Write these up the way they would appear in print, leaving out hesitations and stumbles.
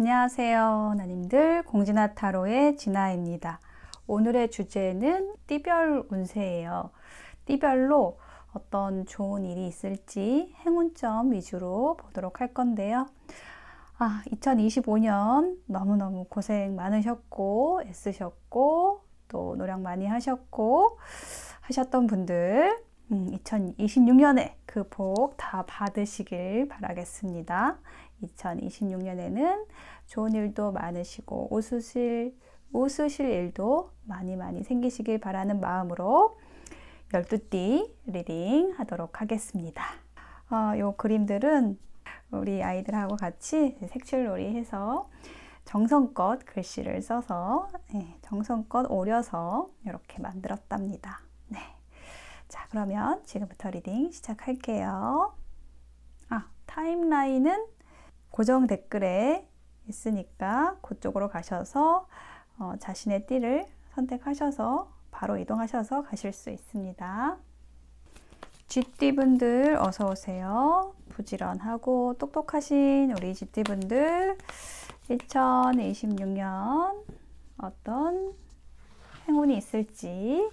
안녕하세요, 나님들. 공진아 타로의 진아입니다. 오늘의 주제는 띠별 운세예요. 띠별로 어떤 좋은 일이 있을지 행운점 위주로 보도록 할 건데요. 2025년 너무너무 고생 많으셨고 애쓰셨고 또 노력 많이 하셨고 하셨던 분들 2026년에 그 복 다 받으시길 바라겠습니다. 2026년에는 좋은 일도 많으시고 웃으실 일도 많이 생기시길 바라는 마음으로 12띠 리딩 하도록 하겠습니다. 요 그림들은 우리 아이들하고 같이 색칠놀이 해서 정성껏 글씨를 써서 정성껏 오려서 이렇게 만들었답니다. 네. 자, 그러면 지금부터 리딩 시작할게요. 타임라인은 고정 댓글에 있으니까 그쪽으로 가셔서 자신의 띠를 선택하셔서 바로 이동하셔서 가실 수 있습니다. 쥐띠분들 어서 오세요. 부지런하고 똑똑하신 우리 쥐띠분들 2026년 어떤 행운이 있을지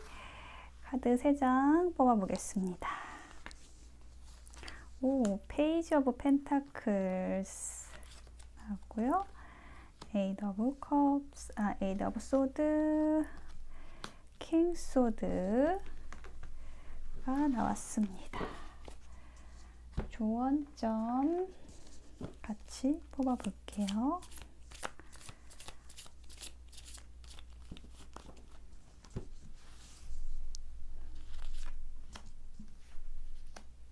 카드 3장 뽑아보겠습니다. 페이지 오브 펜타클스 나왔고요. 에이드 오브 컵스, 에이드 오브 소드, 킹 소드가 나왔습니다. 조언점 같이 뽑아볼게요.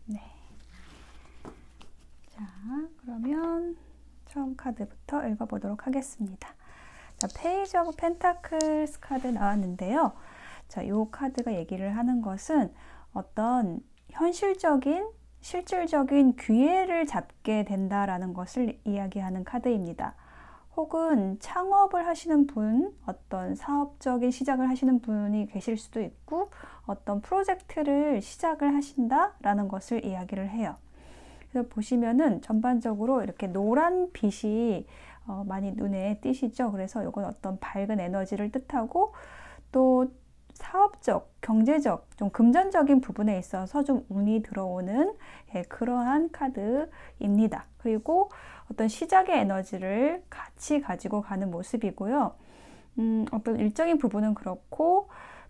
네. 자, 그러면 처음 카드부터 읽어보도록 하겠습니다. 자, 페이지 오브 펜타클스 카드 나왔는데요. 자, 이 카드가 얘기를 하는 것은 어떤 현실적인, 실질적인 기회를 잡게 된다라는 것을 이야기하는 카드입니다. 혹은 창업을 하시는 분, 어떤 사업적인 시작을 하시는 분이 계실 수도 있고 어떤 프로젝트를 시작을 하신다라는 것을 이야기를 해요. 그래서 보시면은 전반적으로 이렇게 노란 빛이 많이 눈에 띄시죠? 그래서 이건 어떤 밝은 에너지를 뜻하고 또 사업적, 경제적, 좀 금전적인 부분에 있어서 좀 운이 들어오는 그러한 카드입니다. 그리고 어떤 시작의 에너지를 같이 가지고 가는 모습이고요. 어떤 일적인 부분은 그렇고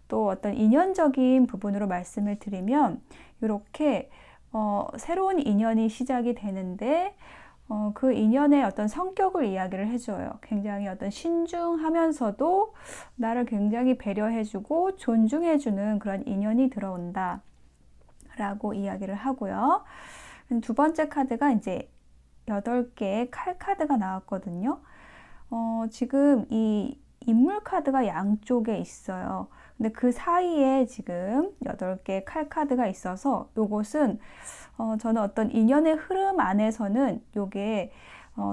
또 어떤 인연적인 부분으로 말씀을 드리면 이렇게 새로운 인연이 시작이 되는데 그 인연의 어떤 성격을 이야기를 해줘요. 굉장히 어떤 신중하면서도 나를 굉장히 배려해주고 존중해주는 그런 인연이 들어온다 라고 이야기를 하고요. 두 번째 카드가 이제 8개의 칼 카드가 나왔거든요. 지금 이 인물 카드가 양쪽에 있어요. 근데 그 사이에 지금 8개의 칼 카드가 있어서 요것은 저는 어떤 인연의 흐름 안에서는 요게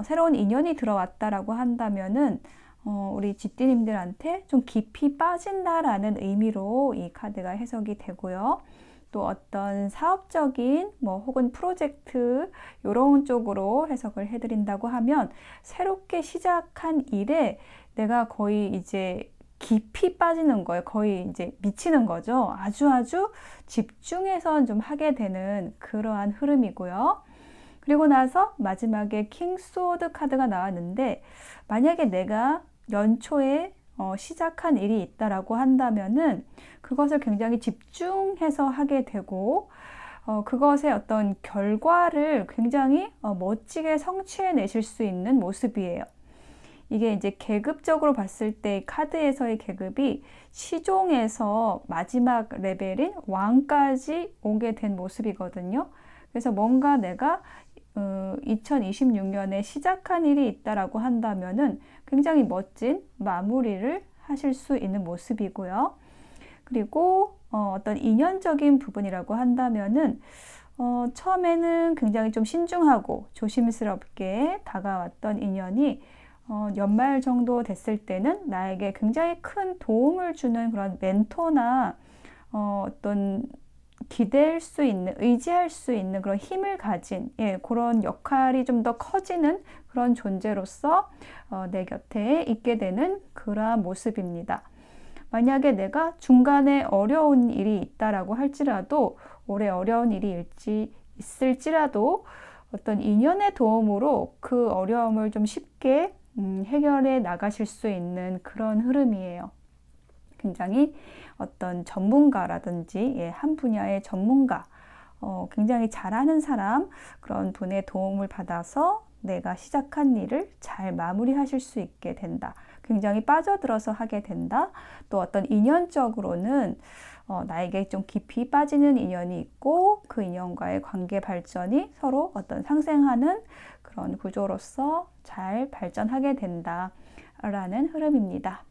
새로운 인연이 들어왔다라고 한다면은 우리 쥐띠님들한테 좀 깊이 빠진다라는 의미로 이 카드가 해석이 되고요. 또 어떤 사업적인 혹은 프로젝트 이런 쪽으로 해석을 해드린다고 하면 새롭게 시작한 일에 내가 거의 이제 깊이 빠지는 거예요. 거의 이제 미치는 거죠. 아주 집중해서 좀 하게 되는 그러한 흐름이고요. 그리고 나서 마지막에 킹 소드 카드가 나왔는데 만약에 내가 연초에 시작한 일이 있다라고 한다면은 그것을 굉장히 집중해서 하게 되고 그것의 어떤 결과를 굉장히 멋지게 성취해 내실 수 있는 모습이에요. 이게 이제 계급적으로 봤을 때 카드에서의 계급이 시종에서 마지막 레벨인 왕까지 오게 된 모습이거든요. 그래서 뭔가 내가 2026년에 시작한 일이 있다라고 한다면은 굉장히 멋진 마무리를 하실 수 있는 모습이고요. 그리고 어떤 인연적인 부분이라고 한다면은 처음에는 굉장히 좀 신중하고 조심스럽게 다가왔던 인연이 연말 정도 됐을 때는 나에게 굉장히 큰 도움을 주는 그런 멘토나 어떤 기댈 수 있는, 의지할 수 있는 그런 힘을 가진 그런 역할이 좀 더 커지는 그런 존재로서 내 곁에 있게 되는 그러한 모습입니다. 만약에 내가 중간에 어려운 일이 있다라고 할지라도, 올해 어려운 일이 있을지라도 어떤 인연의 도움으로 그 어려움을 좀 쉽게 해결해 나가실 수 있는 그런 흐름이에요. 굉장히 어떤 전문가라든지 한 분야의 전문가, 굉장히 잘하는 사람, 그런 분의 도움을 받아서 내가 시작한 일을 잘 마무리하실 수 있게 된다. 굉장히 빠져들어서 하게 된다. 또 어떤 인연적으로는 나에게 좀 깊이 빠지는 인연이 있고 그 인연과의 관계 발전이 서로 어떤 상생하는 그런 구조로서 잘 발전하게 된다라는 흐름입니다.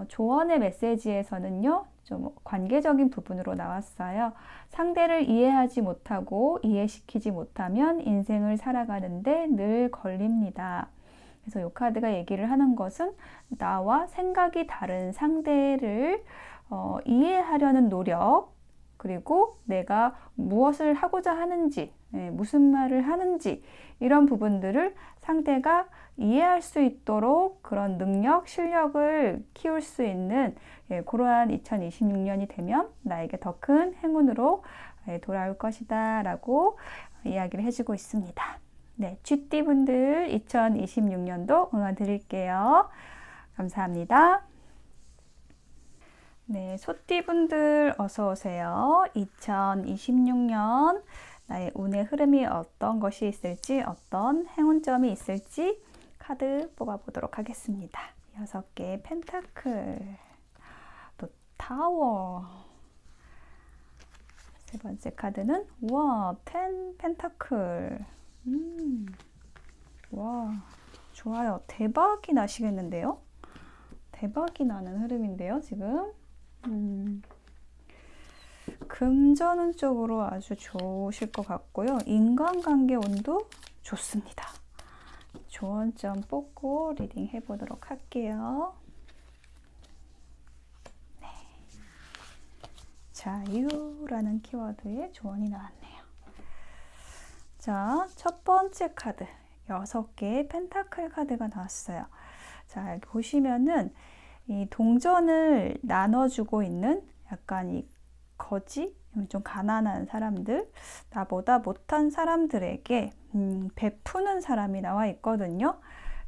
조언의 메시지에서는요, 좀 관계적인 부분으로 나왔어요. 상대를 이해하지 못하고 이해시키지 못하면 인생을 살아가는데 늘 걸립니다. 그래서 이 카드가 얘기를 하는 것은 나와 생각이 다른 상대를 이해하려는 노력, 그리고 내가 무엇을 하고자 하는지, 무슨 말을 하는지, 이런 부분들을 상대가 이해할 수 있도록 그런 능력, 실력을 키울 수 있는 그러한 2026년이 되면 나에게 더 큰 행운으로 돌아올 것이다 라고 이야기를 해주고 있습니다. 네, 쥐띠분들 2026년도 응원 드릴게요. 감사합니다. 네, 소띠분들 어서 오세요. 2026년 나의 운의 흐름이 어떤 것이 있을지, 어떤 행운점이 있을지 카드 뽑아보도록 하겠습니다. 6개의 펜타클, 또 타워, 세 번째 카드는 와, 10 펜타클. 와, 좋아요. 대박이 나시겠는데요? 대박이 나는 흐름인데요, 지금. 금전운 쪽으로 아주 좋으실 것 같고요. 인간관계 운도 좋습니다. 조언점 뽑고 리딩 해보도록 할게요. 네. 자유라는 키워드에 조언이 나왔네요. 자, 첫 번째 카드, 6개의 펜타클 카드가 나왔어요. 자, 여기 보시면은 이 동전을 나눠주고 있는 약간 이 거지, 좀 가난한 사람들, 나보다 못한 사람들에게 베푸는 사람이 나와 있거든요.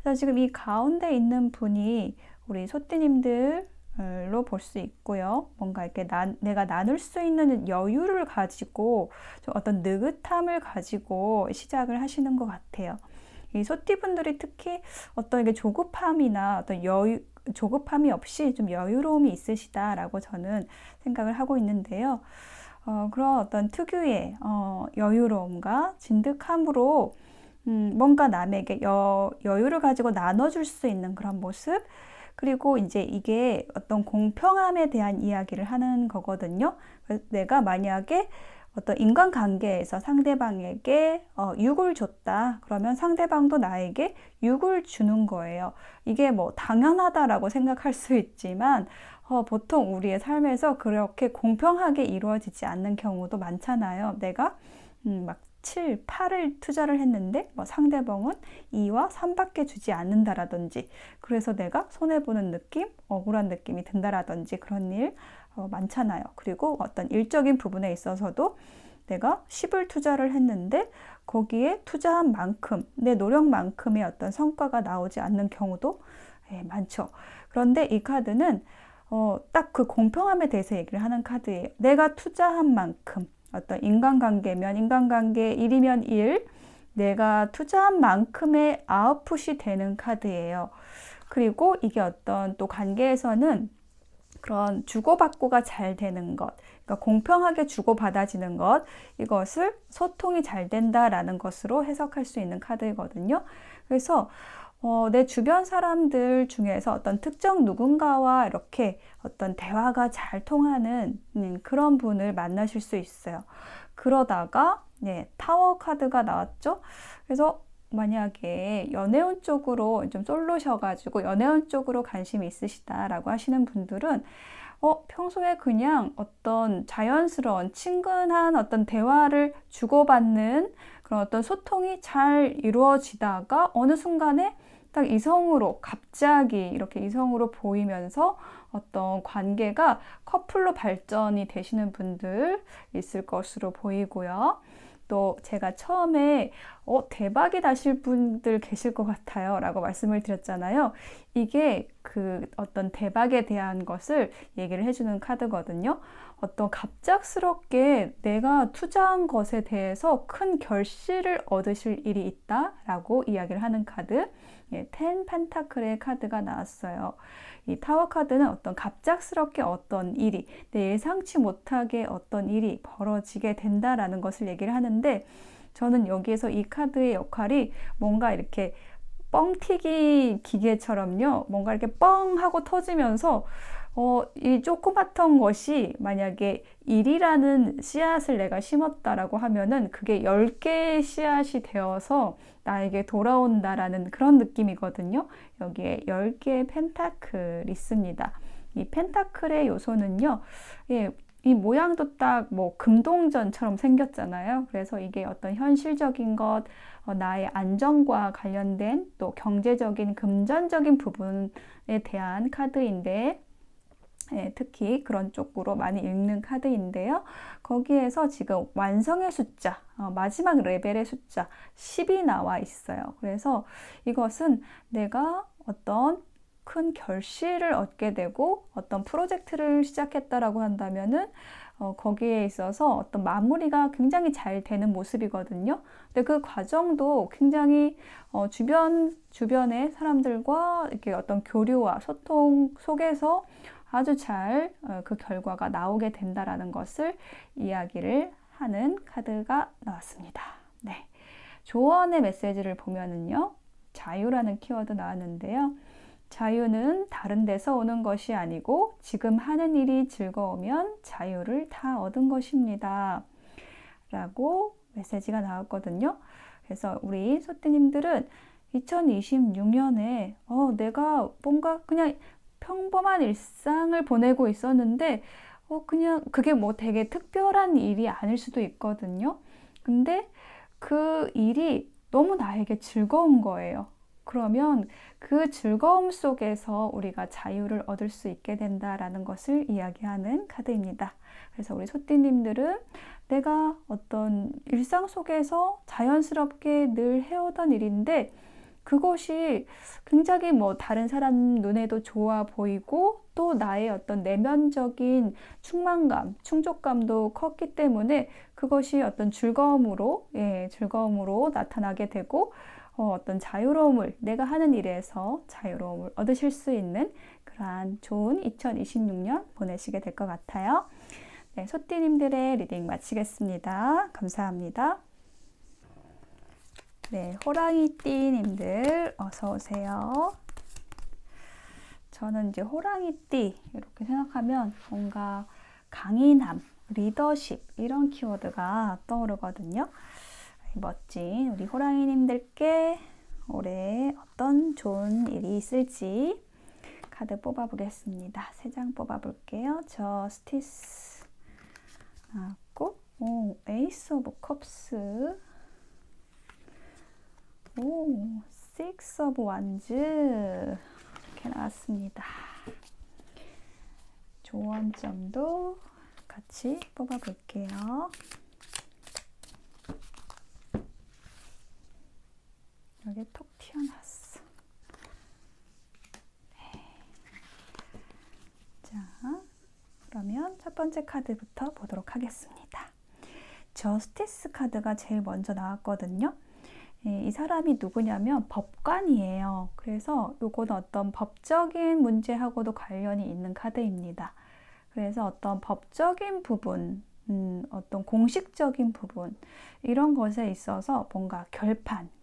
그래서 지금 이 가운데 있는 분이 우리 소띠님들로 볼 수 있고요. 뭔가 이렇게 내가 나눌 수 있는 여유를 가지고 좀 어떤 느긋함을 가지고 시작을 하시는 것 같아요. 이 소띠분들이 특히 어떤 이게 조급함이나 어떤 조급함이 없이 좀 여유로움이 있으시다라고 저는 생각을 하고 있는데요. 그런 어떤 특유의 여유로움과 진득함으로 뭔가 남에게 여유를 가지고 나눠줄 수 있는 그런 모습, 그리고 이제 이게 어떤 공평함에 대한 이야기를 하는 거거든요. 그래서 내가 만약에 어떤 인간관계에서 상대방에게 유익을 줬다. 그러면 상대방도 나에게 유익을 주는 거예요. 이게 뭐 당연하다라고 생각할 수 있지만 보통 우리의 삶에서 그렇게 공평하게 이루어지지 않는 경우도 많잖아요. 내가 막 7, 8을 투자를 했는데 뭐 상대방은 2와 3밖에 주지 않는다라든지, 그래서 내가 손해보는 느낌, 억울한 느낌이 든다라든지 그런 일 많잖아요. 그리고 어떤 일적인 부분에 있어서도 내가 10을 투자를 했는데 거기에 투자한 만큼, 내 노력만큼의 어떤 성과가 나오지 않는 경우도 많죠. 그런데 이 카드는 딱 그 공평함에 대해서 얘기를 하는 카드예요. 내가 투자한 만큼, 어떤 인간관계면 인간관계, 일이면 일, 내가 투자한 만큼의 아웃풋이 되는 카드예요. 그리고 이게 어떤 또 관계에서는 그런 주고받고가 잘 되는 것, 그러니까 공평하게 주고받아지는 것, 이것을 소통이 잘 된다라는 것으로 해석할 수 있는 카드이거든요. 그래서 내 주변 사람들 중에서 어떤 특정 누군가와 이렇게 어떤 대화가 잘 통하는 그런 분을 만나실 수 있어요. 그러다가 타워 카드가 나왔죠. 그래서 만약에 연애운 쪽으로 좀 솔로셔가지고 연애운 쪽으로 관심이 있으시다라고 하시는 분들은 평소에 그냥 어떤 자연스러운 친근한 어떤 대화를 주고받는 그런 어떤 소통이 잘 이루어지다가 어느 순간에 딱 이성으로 갑자기 이렇게 이성으로 보이면서 어떤 관계가 커플로 발전이 되시는 분들 있을 것으로 보이고요. 또 제가 처음에 대박이 나실 분들 계실 것 같아요 라고 말씀을 드렸잖아요. 이게 그 어떤 대박에 대한 것을 얘기를 해주는 카드거든요. 어떤 갑작스럽게 내가 투자한 것에 대해서 큰 결실을 얻으실 일이 있다 라고 이야기를 하는 카드, 텐 펜타클의 카드가 나왔어요. 이 타워 카드는 어떤 갑작스럽게 어떤 일이, 예상치 못하게 어떤 일이 벌어지게 된다라는 것을 얘기를 하는데, 저는 여기에서 이 카드의 역할이 뭔가 이렇게 뻥튀기 기계처럼요, 뭔가 이렇게 뻥 하고 터지면서 이 조그맣던 것이 만약에 1이라는 씨앗을 내가 심었다라고 하면은 그게 10개의 씨앗이 되어서 나에게 돌아온다라는 그런 느낌이거든요. 여기에 10개의 펜타클이 있습니다. 이 펜타클의 요소는요, 이 모양도 딱 뭐 금동전처럼 생겼잖아요. 그래서 이게 어떤 현실적인 것, 나의 안정과 관련된 또 경제적인 금전적인 부분에 대한 카드인데, 특히 그런 쪽으로 많이 읽는 카드인데요. 거기에서 지금 완성의 숫자, 마지막 레벨의 숫자 10이 나와 있어요. 그래서 이것은 내가 어떤 큰 결실을 얻게 되고 어떤 프로젝트를 시작했다라고 한다면은 거기에 있어서 어떤 마무리가 굉장히 잘 되는 모습이거든요. 근데 그 과정도 굉장히 주변의 사람들과 이렇게 어떤 교류와 소통 속에서 아주 잘 그 결과가 나오게 된다라는 것을 이야기를 하는 카드가 나왔습니다. 네. 조언의 메시지를 보면은요, 자유라는 키워드 나왔는데요. 자유는 다른 데서 오는 것이 아니고 지금 하는 일이 즐거우면 자유를 다 얻은 것입니다. 라고 메시지가 나왔거든요. 그래서 우리 소띠님들은 2026년에 내가 뭔가 그냥 평범한 일상을 보내고 있었는데 그냥 그게 뭐 되게 특별한 일이 아닐 수도 있거든요. 근데 그 일이 너무 나에게 즐거운 거예요. 그러면 그 즐거움 속에서 우리가 자유를 얻을 수 있게 된다라는 것을 이야기하는 카드입니다. 그래서 우리 소띠님들은 내가 어떤 일상 속에서 자연스럽게 늘 해오던 일인데 그것이 굉장히 뭐 다른 사람 눈에도 좋아 보이고 또 나의 어떤 내면적인 충만감, 충족감도 컸기 때문에 그것이 어떤 즐거움으로 나타나게 되고 어떤 자유로움을, 내가 하는 일에서 자유로움을 얻으실 수 있는 그러한 좋은 2026년 보내시게 될 것 같아요. 네, 소띠님들의 리딩 마치겠습니다. 감사합니다. 네, 호랑이띠님들 어서 오세요. 저는 이제 호랑이띠 이렇게 생각하면 뭔가 강인함, 리더십 이런 키워드가 떠오르거든요. 멋진 우리 호랑이님들께 올해 어떤 좋은 일이 있을지 카드 뽑아보겠습니다. 3장 뽑아볼게요. 저스티스 나왔고, 에이스 오브 컵스, 식스 오브 완즈 이렇게 나왔습니다. 조언점도 같이 뽑아볼게요. 여기 톡 튀어나왔어. 네. 자, 그러면 첫 번째 카드부터 보도록 하겠습니다. 저스티스 카드가 제일 먼저 나왔거든요. 이 사람이 누구냐면 법관이에요. 그래서 이거는 어떤 법적인 문제하고도 관련이 있는 카드입니다. 그래서 어떤 법적인 부분, 어떤 공식적인 부분 이런 것에 있어서 뭔가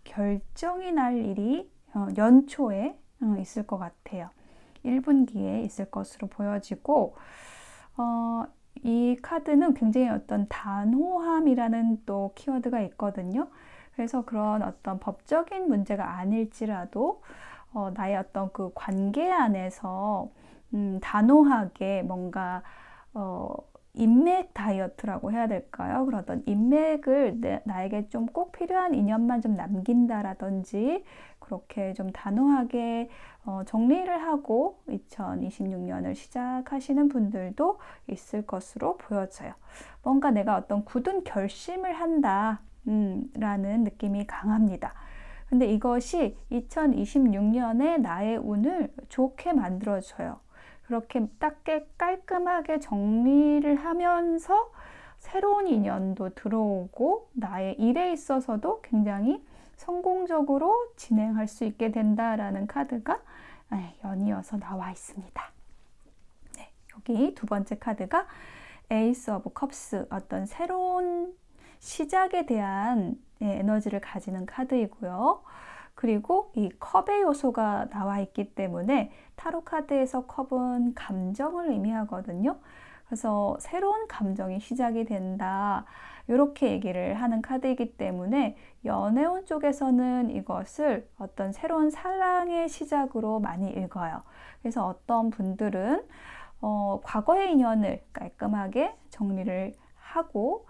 결정이 날 일이 연초에 있을 것 같아요. 1분기에 있을 것으로 보여지고 이 카드는 굉장히 어떤 단호함이라는 또 키워드가 있거든요. 그래서 그런 어떤 법적인 문제가 아닐지라도 나의 어떤 그 관계 안에서 단호하게 뭔가 인맥 다이어트라고 해야 될까요? 그런 어떤 인맥을 나에게 좀 꼭 필요한 인연만 좀 남긴다라든지 그렇게 좀 단호하게 정리를 하고 2026년을 시작하시는 분들도 있을 것으로 보여져요. 뭔가 내가 어떤 굳은 결심을 한다 라는 느낌이 강합니다. 근데 이것이 2026년에 나의 운을 좋게 만들어줘요. 그렇게 딱 깔끔하게 정리를 하면서 새로운 인연도 들어오고 나의 일에 있어서도 굉장히 성공적으로 진행할 수 있게 된다라는 카드가 연이어서 나와 있습니다. 네, 여기 두 번째 카드가 에이스 오브 컵스, 어떤 새로운 시작에 대한 에너지를 가지는 카드이고요. 그리고 이 컵의 요소가 나와 있기 때문에 타로 카드에서 컵은 감정을 의미하거든요. 그래서 새로운 감정이 시작이 된다. 이렇게 얘기를 하는 카드이기 때문에 연애운 쪽에서는 이것을 어떤 새로운 사랑의 시작으로 많이 읽어요. 그래서 어떤 분들은 과거의 인연을 깔끔하게 정리를 하고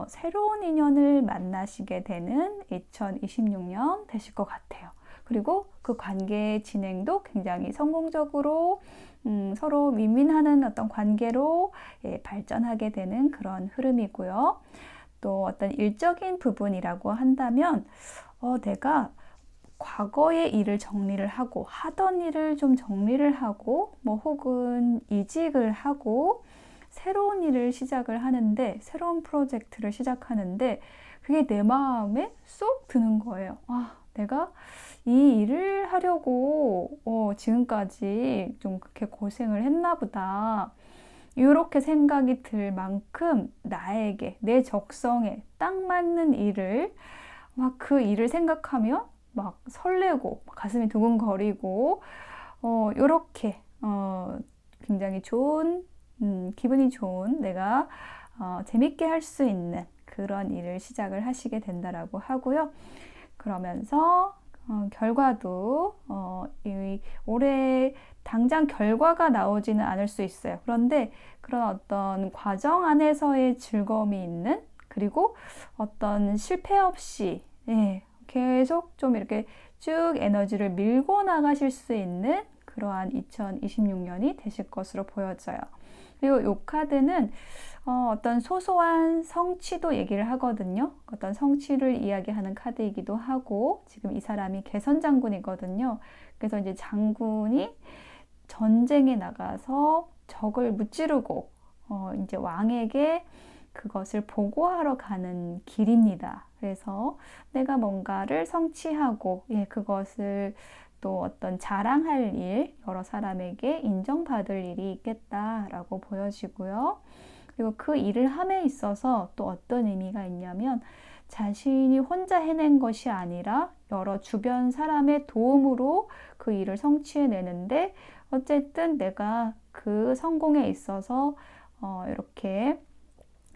새로운 인연을 만나시게 되는 2026년 되실 것 같아요. 그리고 그 관계의 진행도 굉장히 성공적으로 서로 윈윈하는 어떤 관계로 발전하게 되는 그런 흐름이고요. 또 어떤 일적인 부분이라고 한다면 내가 과거의 일을 정리를 하고 하던 일을 좀 정리를 하고 뭐 혹은 이직을 하고 새로운 일을 시작을 하는데 새로운 프로젝트를 시작하는데 그게 내 마음에 쏙 드는 거예요. 내가 이 일을 하려고 지금까지 좀 그렇게 고생을 했나 보다. 이렇게 생각이 들 만큼 나에게 내 적성에 딱 맞는 일을 막 그 일을 생각하면 막 설레고 가슴이 두근거리고 이렇게 굉장히 좋은 기분이 좋은 내가 재밌게 할 수 있는 그런 일을 시작을 하시게 된다라고 하고요. 그러면서 결과도 올해 당장 결과가 나오지는 않을 수 있어요. 그런데 그런 어떤 과정 안에서의 즐거움이 있는 그리고 어떤 실패 없이 계속 좀 이렇게 쭉 에너지를 밀고 나가실 수 있는 그러한 2026년이 되실 것으로 보여져요. 그리고 이 카드는 어떤 소소한 성취도 얘기를 하거든요. 어떤 성취를 이야기하는 카드이기도 하고 지금 이 사람이 개선 장군이거든요. 그래서 이제 장군이 전쟁에 나가서 적을 무찌르고 이제 왕에게 그것을 보고하러 가는 길입니다. 그래서 내가 뭔가를 성취하고 그것을 또 어떤 자랑할 일, 여러 사람에게 인정받을 일이 있겠다라고 보여지고요. 그리고 그 일을 함에 있어서 또 어떤 의미가 있냐면 자신이 혼자 해낸 것이 아니라 여러 주변 사람의 도움으로 그 일을 성취해내는데 어쨌든 내가 그 성공에 있어서 이렇게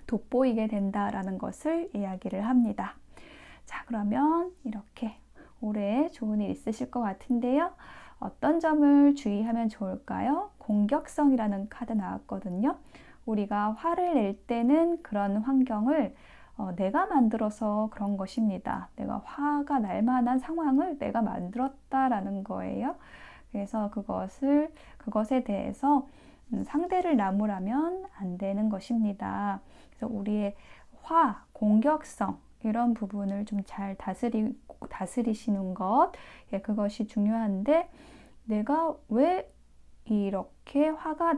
돋보이게 된다라는 것을 이야기를 합니다. 자, 그러면 이렇게 올해 좋은 일 있으실 것 같은데요. 어떤 점을 주의하면 좋을까요? 공격성이라는 카드 나왔거든요. 우리가 화를 낼 때는 그런 환경을 내가 만들어서 그런 것입니다. 내가 화가 날 만한 상황을 내가 만들었다라는 거예요. 그래서 그것에 대해서 상대를 나무라면 안 되는 것입니다. 그래서 우리의 공격성 이런 부분을 좀 잘 다스리시는 것, 그것이 중요한데 내가 왜 이렇게 화가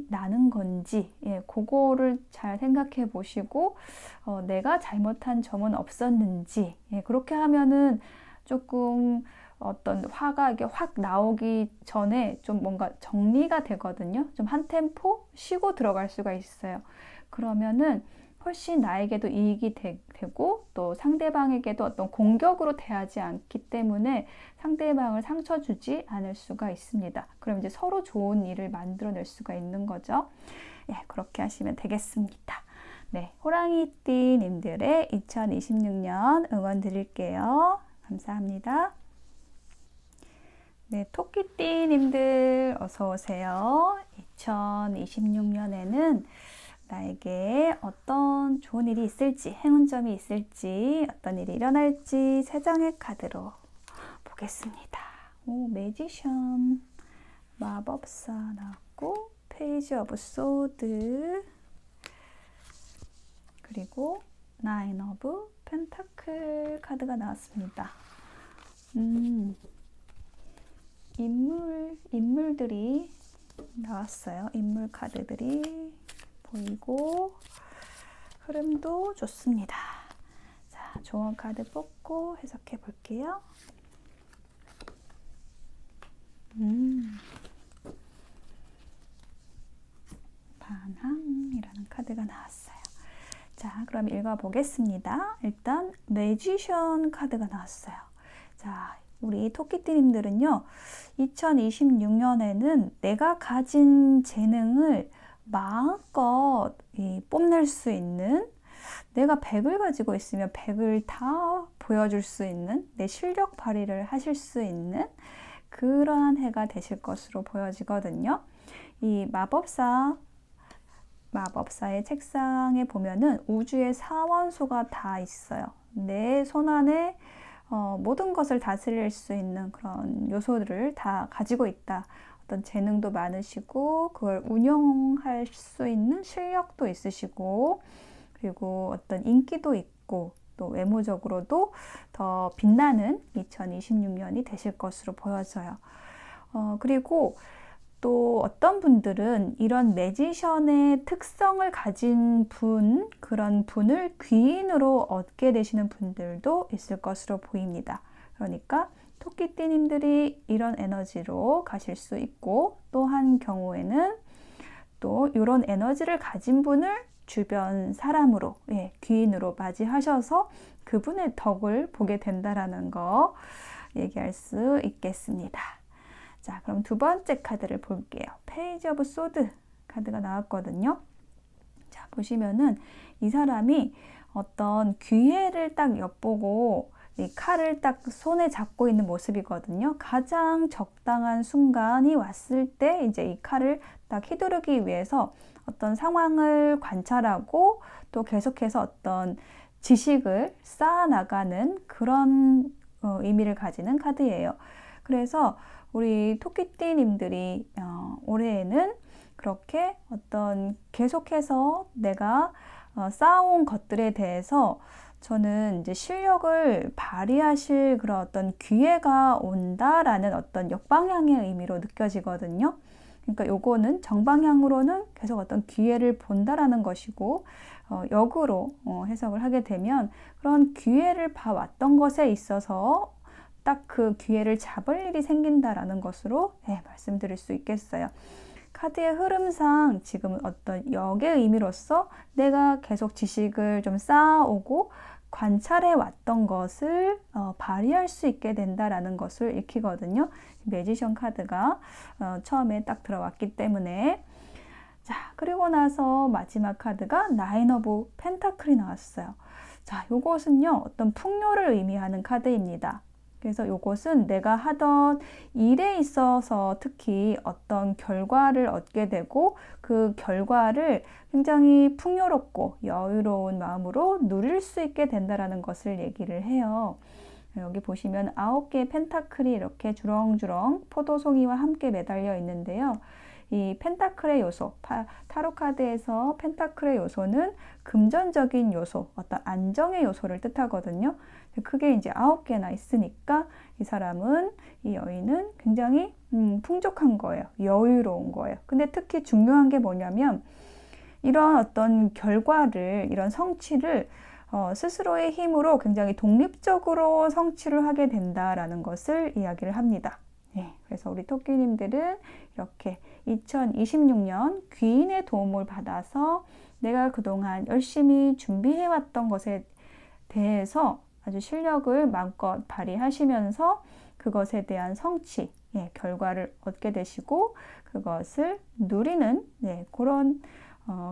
나는 건지 그거를 잘 생각해 보시고 내가 잘못한 점은 없었는지 그렇게 하면은 조금 어떤 화가 이게 확 나오기 전에 좀 뭔가 정리가 되거든요. 좀 한 템포 쉬고 들어갈 수가 있어요. 그러면은 훨씬 나에게도 이익이 되고 또 상대방에게도 어떤 공격으로 대하지 않기 때문에 상대방을 상처 주지 않을 수가 있습니다. 그럼 이제 서로 좋은 일을 만들어낼 수가 있는 거죠. 그렇게 하시면 되겠습니다. 네, 호랑이띠님들의 2026년 응원 드릴게요. 감사합니다. 네, 토끼띠님들 어서 오세요. 2026년에는 나에게 어떤 좋은 일이 있을지, 행운점이 있을지, 어떤 일이 일어날지 3장의 카드로 보겠습니다. 오, 매지션, 마법사 나왔고, 페이지 오브 소드, 그리고 나인 오브 펜타클 카드가 나왔습니다. 인물들이 나왔어요. 인물 카드들이 보이고 흐름도 좋습니다. 자, 좋은 카드 뽑고 해석해 볼게요. 반항이라는 카드가 나왔어요. 자, 그럼 읽어보겠습니다. 일단 매지션 카드가 나왔어요. 자, 우리 토끼띠님들은요, 2026년에는 내가 가진 재능을 마음껏 뽐낼 수 있는, 내가 100을 가지고 있으면 100을 다 보여줄 수 있는, 내 실력 발휘를 하실 수 있는 그러한 해가 되실 것으로 보여지거든요. 이 마법사의 책상에 보면은 우주의 사원소가 다 있어요. 내 손안에 모든 것을 다스릴 수 있는 그런 요소들을 다 가지고 있다. 어떤 재능도 많으시고 그걸 운영할 수 있는 실력도 있으시고 그리고 어떤 인기도 있고 또 외모적으로도 더 빛나는 2026년이 되실 것으로 보여져요. 그리고 또 어떤 분들은 이런 매지션의 특성을 가진 그런 분을 귀인으로 얻게 되시는 분들도 있을 것으로 보입니다. 그러니까 토끼띠님들이 이런 에너지로 가실 수 있고 또 한 경우에는 또 이런 에너지를 가진 분을 주변 사람으로, 귀인으로 맞이하셔서 그분의 덕을 보게 된다라는 거 얘기할 수 있겠습니다. 자, 그럼 두 번째 카드를 볼게요. 페이지 오브 소드 카드가 나왔거든요. 자, 보시면은 이 사람이 어떤 기회를 딱 엿보고 이 칼을 딱 손에 잡고 있는 모습이거든요. 가장 적당한 순간이 왔을 때 이제 이 칼을 딱 휘두르기 위해서 어떤 상황을 관찰하고 또 계속해서 어떤 지식을 쌓아나가는 그런 의미를 가지는 카드예요. 그래서 우리 토끼띠님들이 올해에는 그렇게 어떤 계속해서 내가 쌓아온 것들에 대해서 저는 이제 실력을 발휘하실 그런 어떤 기회가 온다라는 어떤 역방향의 의미로 느껴지거든요. 그러니까 요거는 정방향으로는 계속 어떤 기회를 본다라는 것이고 역으로 해석을 하게 되면 그런 기회를 봐왔던 것에 있어서 딱 그 기회를 잡을 일이 생긴다라는 것으로 말씀드릴 수 있겠어요. 카드의 흐름상 지금 어떤 역의 의미로서 내가 계속 지식을 좀 쌓아오고 관찰해 왔던 것을 발휘할 수 있게 된다라는 것을 익히거든요. 매지션 카드가 처음에 딱 들어왔기 때문에. 자, 그리고 나서 마지막 카드가 나인 오브 펜타클이 나왔어요. 자, 요것은요 어떤 풍요를 의미하는 카드입니다. 그래서 이것은 내가 하던 일에 있어서 특히 어떤 결과를 얻게 되고 그 결과를 굉장히 풍요롭고 여유로운 마음으로 누릴 수 있게 된다는 것을 얘기를 해요. 여기 보시면 9개의 펜타클이 이렇게 주렁주렁 포도송이와 함께 매달려 있는데요. 이 펜타클의 요소, 타로 카드에서 펜타클의 요소는 금전적인 요소, 어떤 안정의 요소를 뜻하거든요. 그게 이제 9개나 있으니까 이 사람은, 이 여인은 굉장히 풍족한 거예요. 여유로운 거예요. 근데 특히 중요한 게 뭐냐면 이런 어떤 결과를, 이런 성취를 스스로의 힘으로 굉장히 독립적으로 성취를 하게 된다라는 것을 이야기를 합니다. 그래서 우리 토끼님들은 이렇게 2026년 귀인의 도움을 받아서 내가 그동안 열심히 준비해왔던 것에 대해서 아주 실력을 마음껏 발휘하시면서 그것에 대한 성취, 결과를 얻게 되시고 그것을 누리는 그런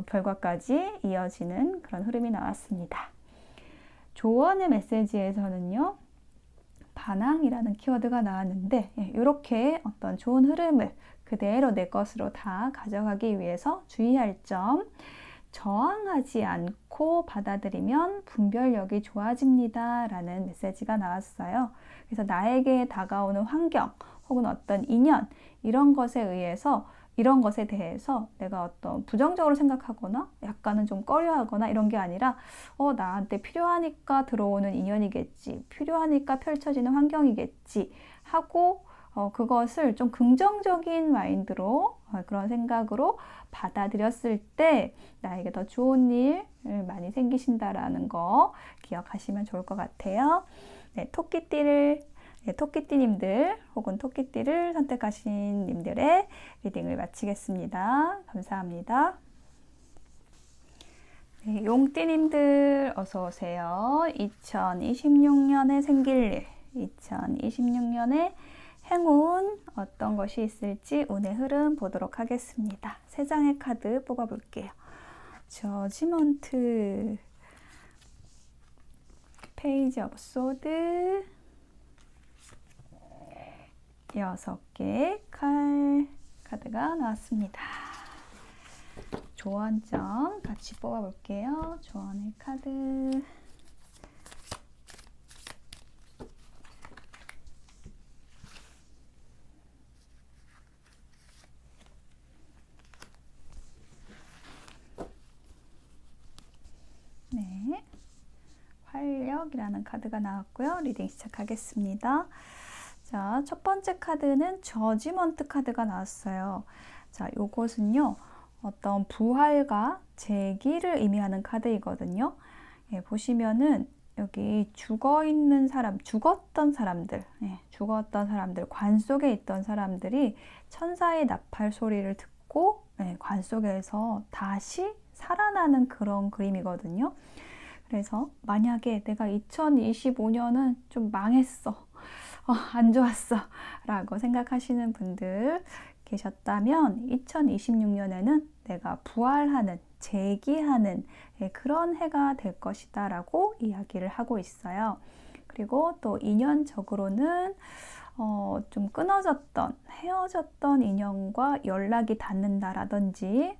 결과까지 이어지는 그런 흐름이 나왔습니다. 조언의 메시지에서는요, 반항이라는 키워드가 나왔는데 이렇게 어떤 좋은 흐름을 그대로 내 것으로 다 가져가기 위해서 주의할 점, 저항하지 않고 받아들이면 분별력이 좋아집니다 라는 메시지가 나왔어요. 그래서 나에게 다가오는 환경 혹은 어떤 인연 이런 것에 대해서 내가 어떤 부정적으로 생각하거나 약간은 좀 꺼려하거나 이런 게 아니라 나한테 필요하니까 들어오는 인연이겠지, 필요하니까 펼쳐지는 환경이겠지 하고 그것을 좀 긍정적인 마인드로 그런 생각으로 받아들였을 때 나에게 더 좋은 일 많이 생기신다라는 거 기억하시면 좋을 것 같아요. 네, 토끼띠님들 혹은 토끼띠를 선택하신 님들의 리딩을 마치겠습니다. 감사합니다. 네, 용띠님들 어서 오세요. 2026년에 생길 일, 2026년에 행운 어떤 것이 있을지 운의 흐름 보도록 하겠습니다. 세 장의 카드 뽑아볼게요. 저지먼트, 페이지 오브 소드, 6개의 칼 카드가 나왔습니다. 조언점 같이 뽑아볼게요. 조언의 카드. 네, 활력이라는 카드가 나왔고요. 리딩 시작하겠습니다. 자, 첫 번째 카드는 저지먼트 카드가 나왔어요. 자, 요것은요, 어떤 부활과 재기를 의미하는 카드이거든요. 예, 보시면은 여기 죽었던 사람들, 관 속에 있던 사람들이 천사의 나팔 소리를 듣고 관 속에서 다시 살아나는 그런 그림이거든요. 그래서 만약에 내가 2025년은 좀 망했어, 안 좋았어 라고 생각하시는 분들 계셨다면 2026년에는 내가 부활하는, 재기하는 그런 해가 될 것이다 라고 이야기를 하고 있어요. 그리고 또 인연적으로는 좀 헤어졌던 인연과 연락이 닿는다라든지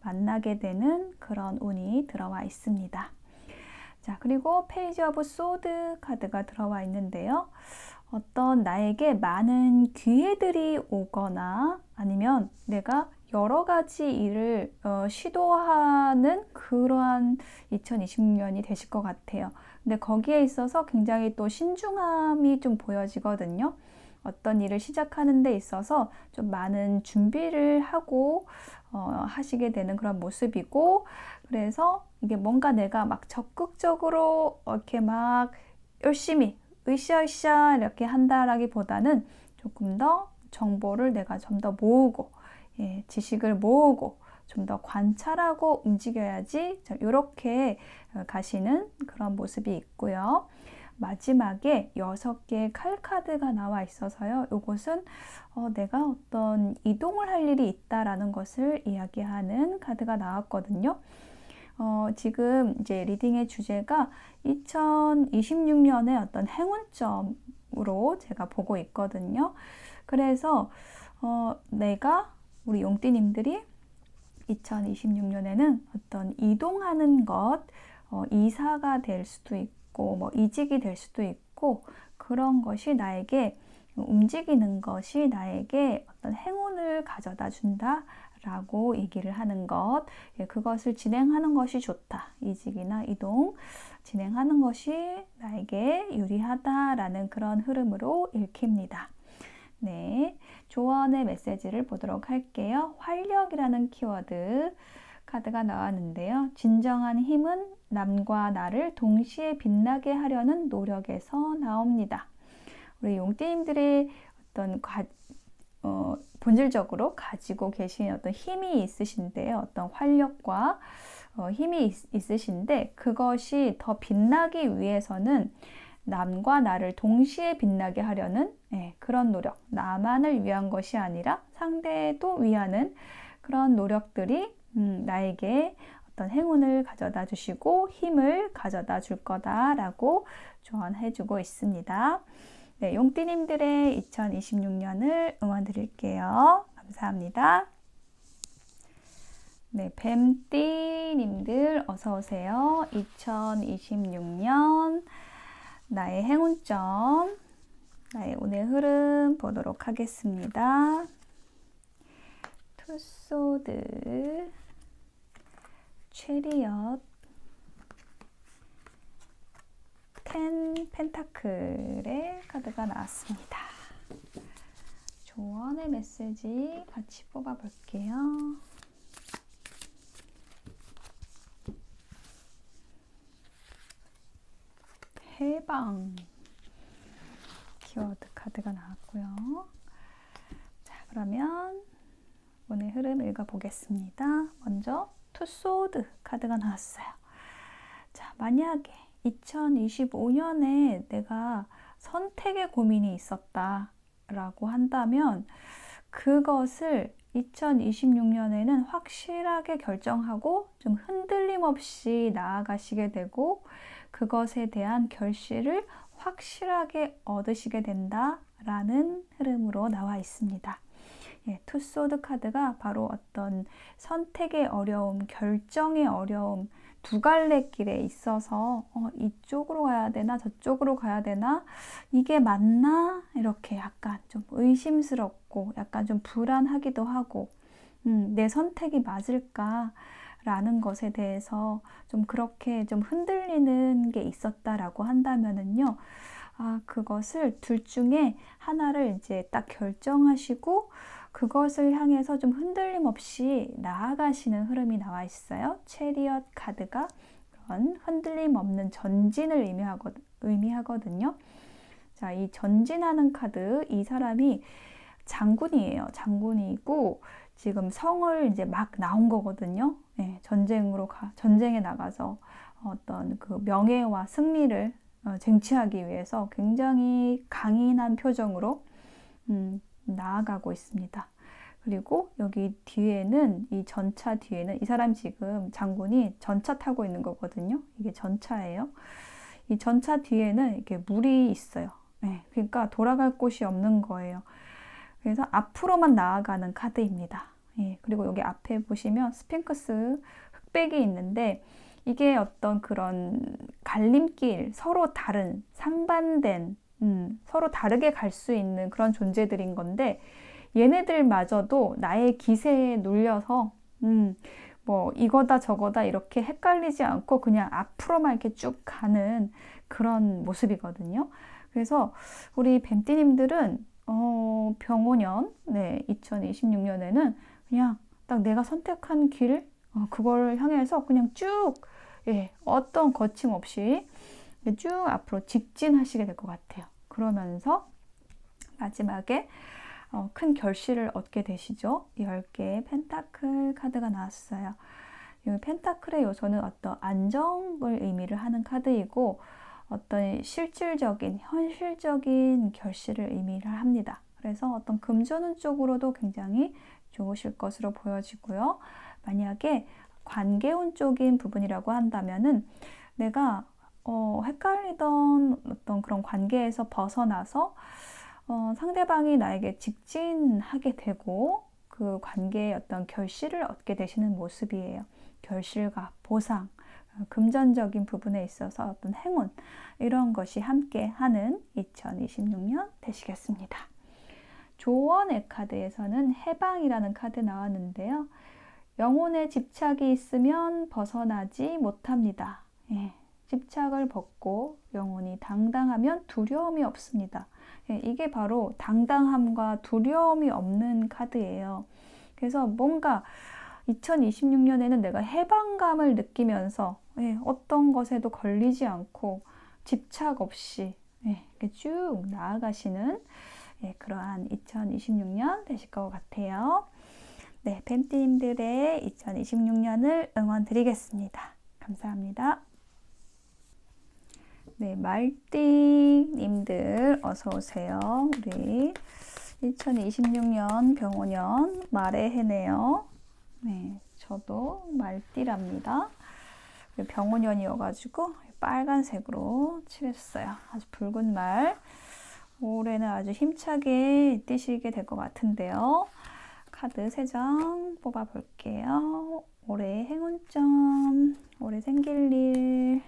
만나게 되는 그런 운이 들어와 있습니다. 자, 그리고 페이지 오브 소드 카드가 들어와 있는데요. 어떤 나에게 많은 기회들이 오거나 아니면 내가 여러 가지 일을 시도하는 그러한 2026년이 되실 것 같아요. 근데 거기에 있어서 굉장히 또 신중함이 좀 보여지거든요. 어떤 일을 시작하는 데 있어서 좀 많은 준비를 하고 하시게 되는 그런 모습이고, 그래서 이게 뭔가 내가 막 적극적으로 이렇게 막 열심히 으쌰으쌰 이렇게 한다라기보다는 조금 더 정보를 내가 좀 더 모으고 지식을 모으고 좀 더 관찰하고 움직여야지 이렇게 가시는 그런 모습이 있고요. 마지막에 6개의 칼 카드가 나와 있어서요. 이것은 내가 어떤 이동을 할 일이 있다라는 것을 이야기하는 카드가 나왔거든요. 지금 이제 리딩의 주제가 2026년의 어떤 행운점으로 제가 보고 있거든요. 그래서 우리 용띠님들이 2026년에는 어떤 이동하는 것, 이사가 될 수도 있고, 뭐 이직이 될 수도 있고, 그런 것이 나에게 움직이는 것이 나에게 어떤 행운을 가져다 준다 라고 얘기를 하는 것, 그것을 진행하는 것이 좋다. 이직이나 이동 진행하는 것이 나에게 유리하다라는 그런 흐름으로 읽힙니다. 네, 조언의 메시지를 보도록 할게요. 활력이라는 키워드 카드가 나왔는데요. 진정한 힘은 남과 나를 동시에 빛나게 하려는 노력에서 나옵니다. 우리 용띠님들의 어떤 본질적으로 가지고 계신 어떤 힘이 있으신데요. 어떤 활력과 힘이 있으신데 그것이 더 빛나기 위해서는 남과 나를 동시에 빛나게 하려는 그런 노력, 나만을 위한 것이 아니라 상대도 위하는 그런 노력들이 나에게 어떤 행운을 가져다 주시고 힘을 가져다 줄 거다라고 조언해주고 있습니다. 네, 용띠님들의 2026년을 응원 드릴게요. 감사합니다. 네, 뱀띠님들 어서 오세요. 2026년 나의 행운점, 나의 운의 흐름 보도록 하겠습니다. 투소드, 체리엇, 10 펜타클의 카드가 나왔습니다. 조언의 메시지 같이 뽑아볼게요. 해방 키워드 카드가 나왔고요. 자, 그러면 오늘 흐름 읽어보겠습니다. 먼저 투소드 카드가 나왔어요. 자, 만약에 2025년에 내가 선택의 고민이 있었다 라고 한다면 그것을 2026년에는 확실하게 결정하고 좀 흔들림 없이 나아가시게 되고 그것에 대한 결실을 확실하게 얻으시게 된다라는 흐름으로 나와 있습니다. 예, 투소드 카드가 바로 어떤 선택의 어려움, 결정의 어려움, 두 갈래 길에 있어서 이쪽으로 가야 되나 저쪽으로 가야 되나 이게 맞나 이렇게 약간 좀 의심스럽고 약간 좀 불안하기도 하고 내 선택이 맞을까 라는 것에 대해서 좀 그렇게 좀 흔들리는 게 있었다라고 한다면은요, 그것을 둘 중에 하나를 이제 딱 결정하시고 그것을 향해서 좀 흔들림 없이 나아가시는 흐름이 나와 있어요. 체리엇 카드가 그런 흔들림 없는 전진을 의미하거든요. 자, 이 전진하는 카드, 이 사람이 장군이에요. 장군이고 지금 성을 이제 막 나온 거거든요. 네, 전쟁에 나가서 어떤 그 명예와 승리를 쟁취하기 위해서 굉장히 강인한 표정으로 나아가고 있습니다. 그리고 여기 뒤에는 이 전차 뒤에는 이 사람 지금 장군이 전차 타고 있는 거거든요. 이게 전차예요. 이 전차 뒤에는 이렇게 물이 있어요. 네, 그러니까 돌아갈 곳이 없는 거예요. 그래서 앞으로만 나아가는 카드입니다. 예, 그리고 여기 앞에 보시면 스핑크스 흑백이 있는데 이게 어떤 그런 갈림길, 서로 다른, 상반된, 서로 다르게 갈 수 있는 그런 존재들인 건데 얘네들마저도 나의 기세에 눌려서 뭐 이거다 저거다 이렇게 헷갈리지 않고 그냥 앞으로만 이렇게 쭉 가는 그런 모습이거든요. 그래서 우리 뱀띠님들은 병오년, 네, 2026년에는 그냥 딱 내가 선택한 길, 그걸 향해서 그냥 쭉, 예, 어떤 거침없이 쭉 앞으로 직진하시게 될 것 같아요. 그러면서 마지막에 큰 결실을 얻게 되시죠. 10개의 펜타클 카드가 나왔어요. 이 펜타클의 요소는 어떤 안정을 의미를 하는 카드이고 어떤 실질적인, 현실적인 결실을 의미를 합니다. 그래서 어떤 금전운 쪽으로도 굉장히 좋으실 것으로 보여지고요. 만약에 관계운 쪽인 부분이라고 한다면은 내가 헷갈리던 어떤 그런 관계에서 벗어나서 상대방이 나에게 직진하게 되고 그 관계의 어떤 결실을 얻게 되시는 모습이에요. 결실과 보상, 금전적인 부분에 있어서 어떤 행운 이런 것이 함께 하는 2026년 되시겠습니다. 조언의 카드에서는 해방이라는 카드 나왔는데요. 영혼에 집착이 있으면 벗어나지 못합니다. 예, 집착을 벗고 영혼이 당당하면 두려움이 없습니다. 예, 이게 바로 당당함과 두려움이 없는 카드예요. 그래서 뭔가 2026년에는 내가 해방감을 느끼면서 어떤 것에도 걸리지 않고 집착 없이 이렇게 쭉 나아가시는 그러한 2026년 되실 것 같아요. 네, 뱀띠님들의 2026년을 응원 드리겠습니다. 감사합니다. 네, 말띠님들 어서 오세요. 우리 2026년 병오년 말의 해네요. 네, 저도 말띠랍니다. 병원연이어가지고 빨간색으로 칠했어요. 아주 붉은 말. 올해는 아주 힘차게 뛰시게 될 것 같은데요. 카드 3장 뽑아볼게요. 올해 행운점, 올해 생길 일,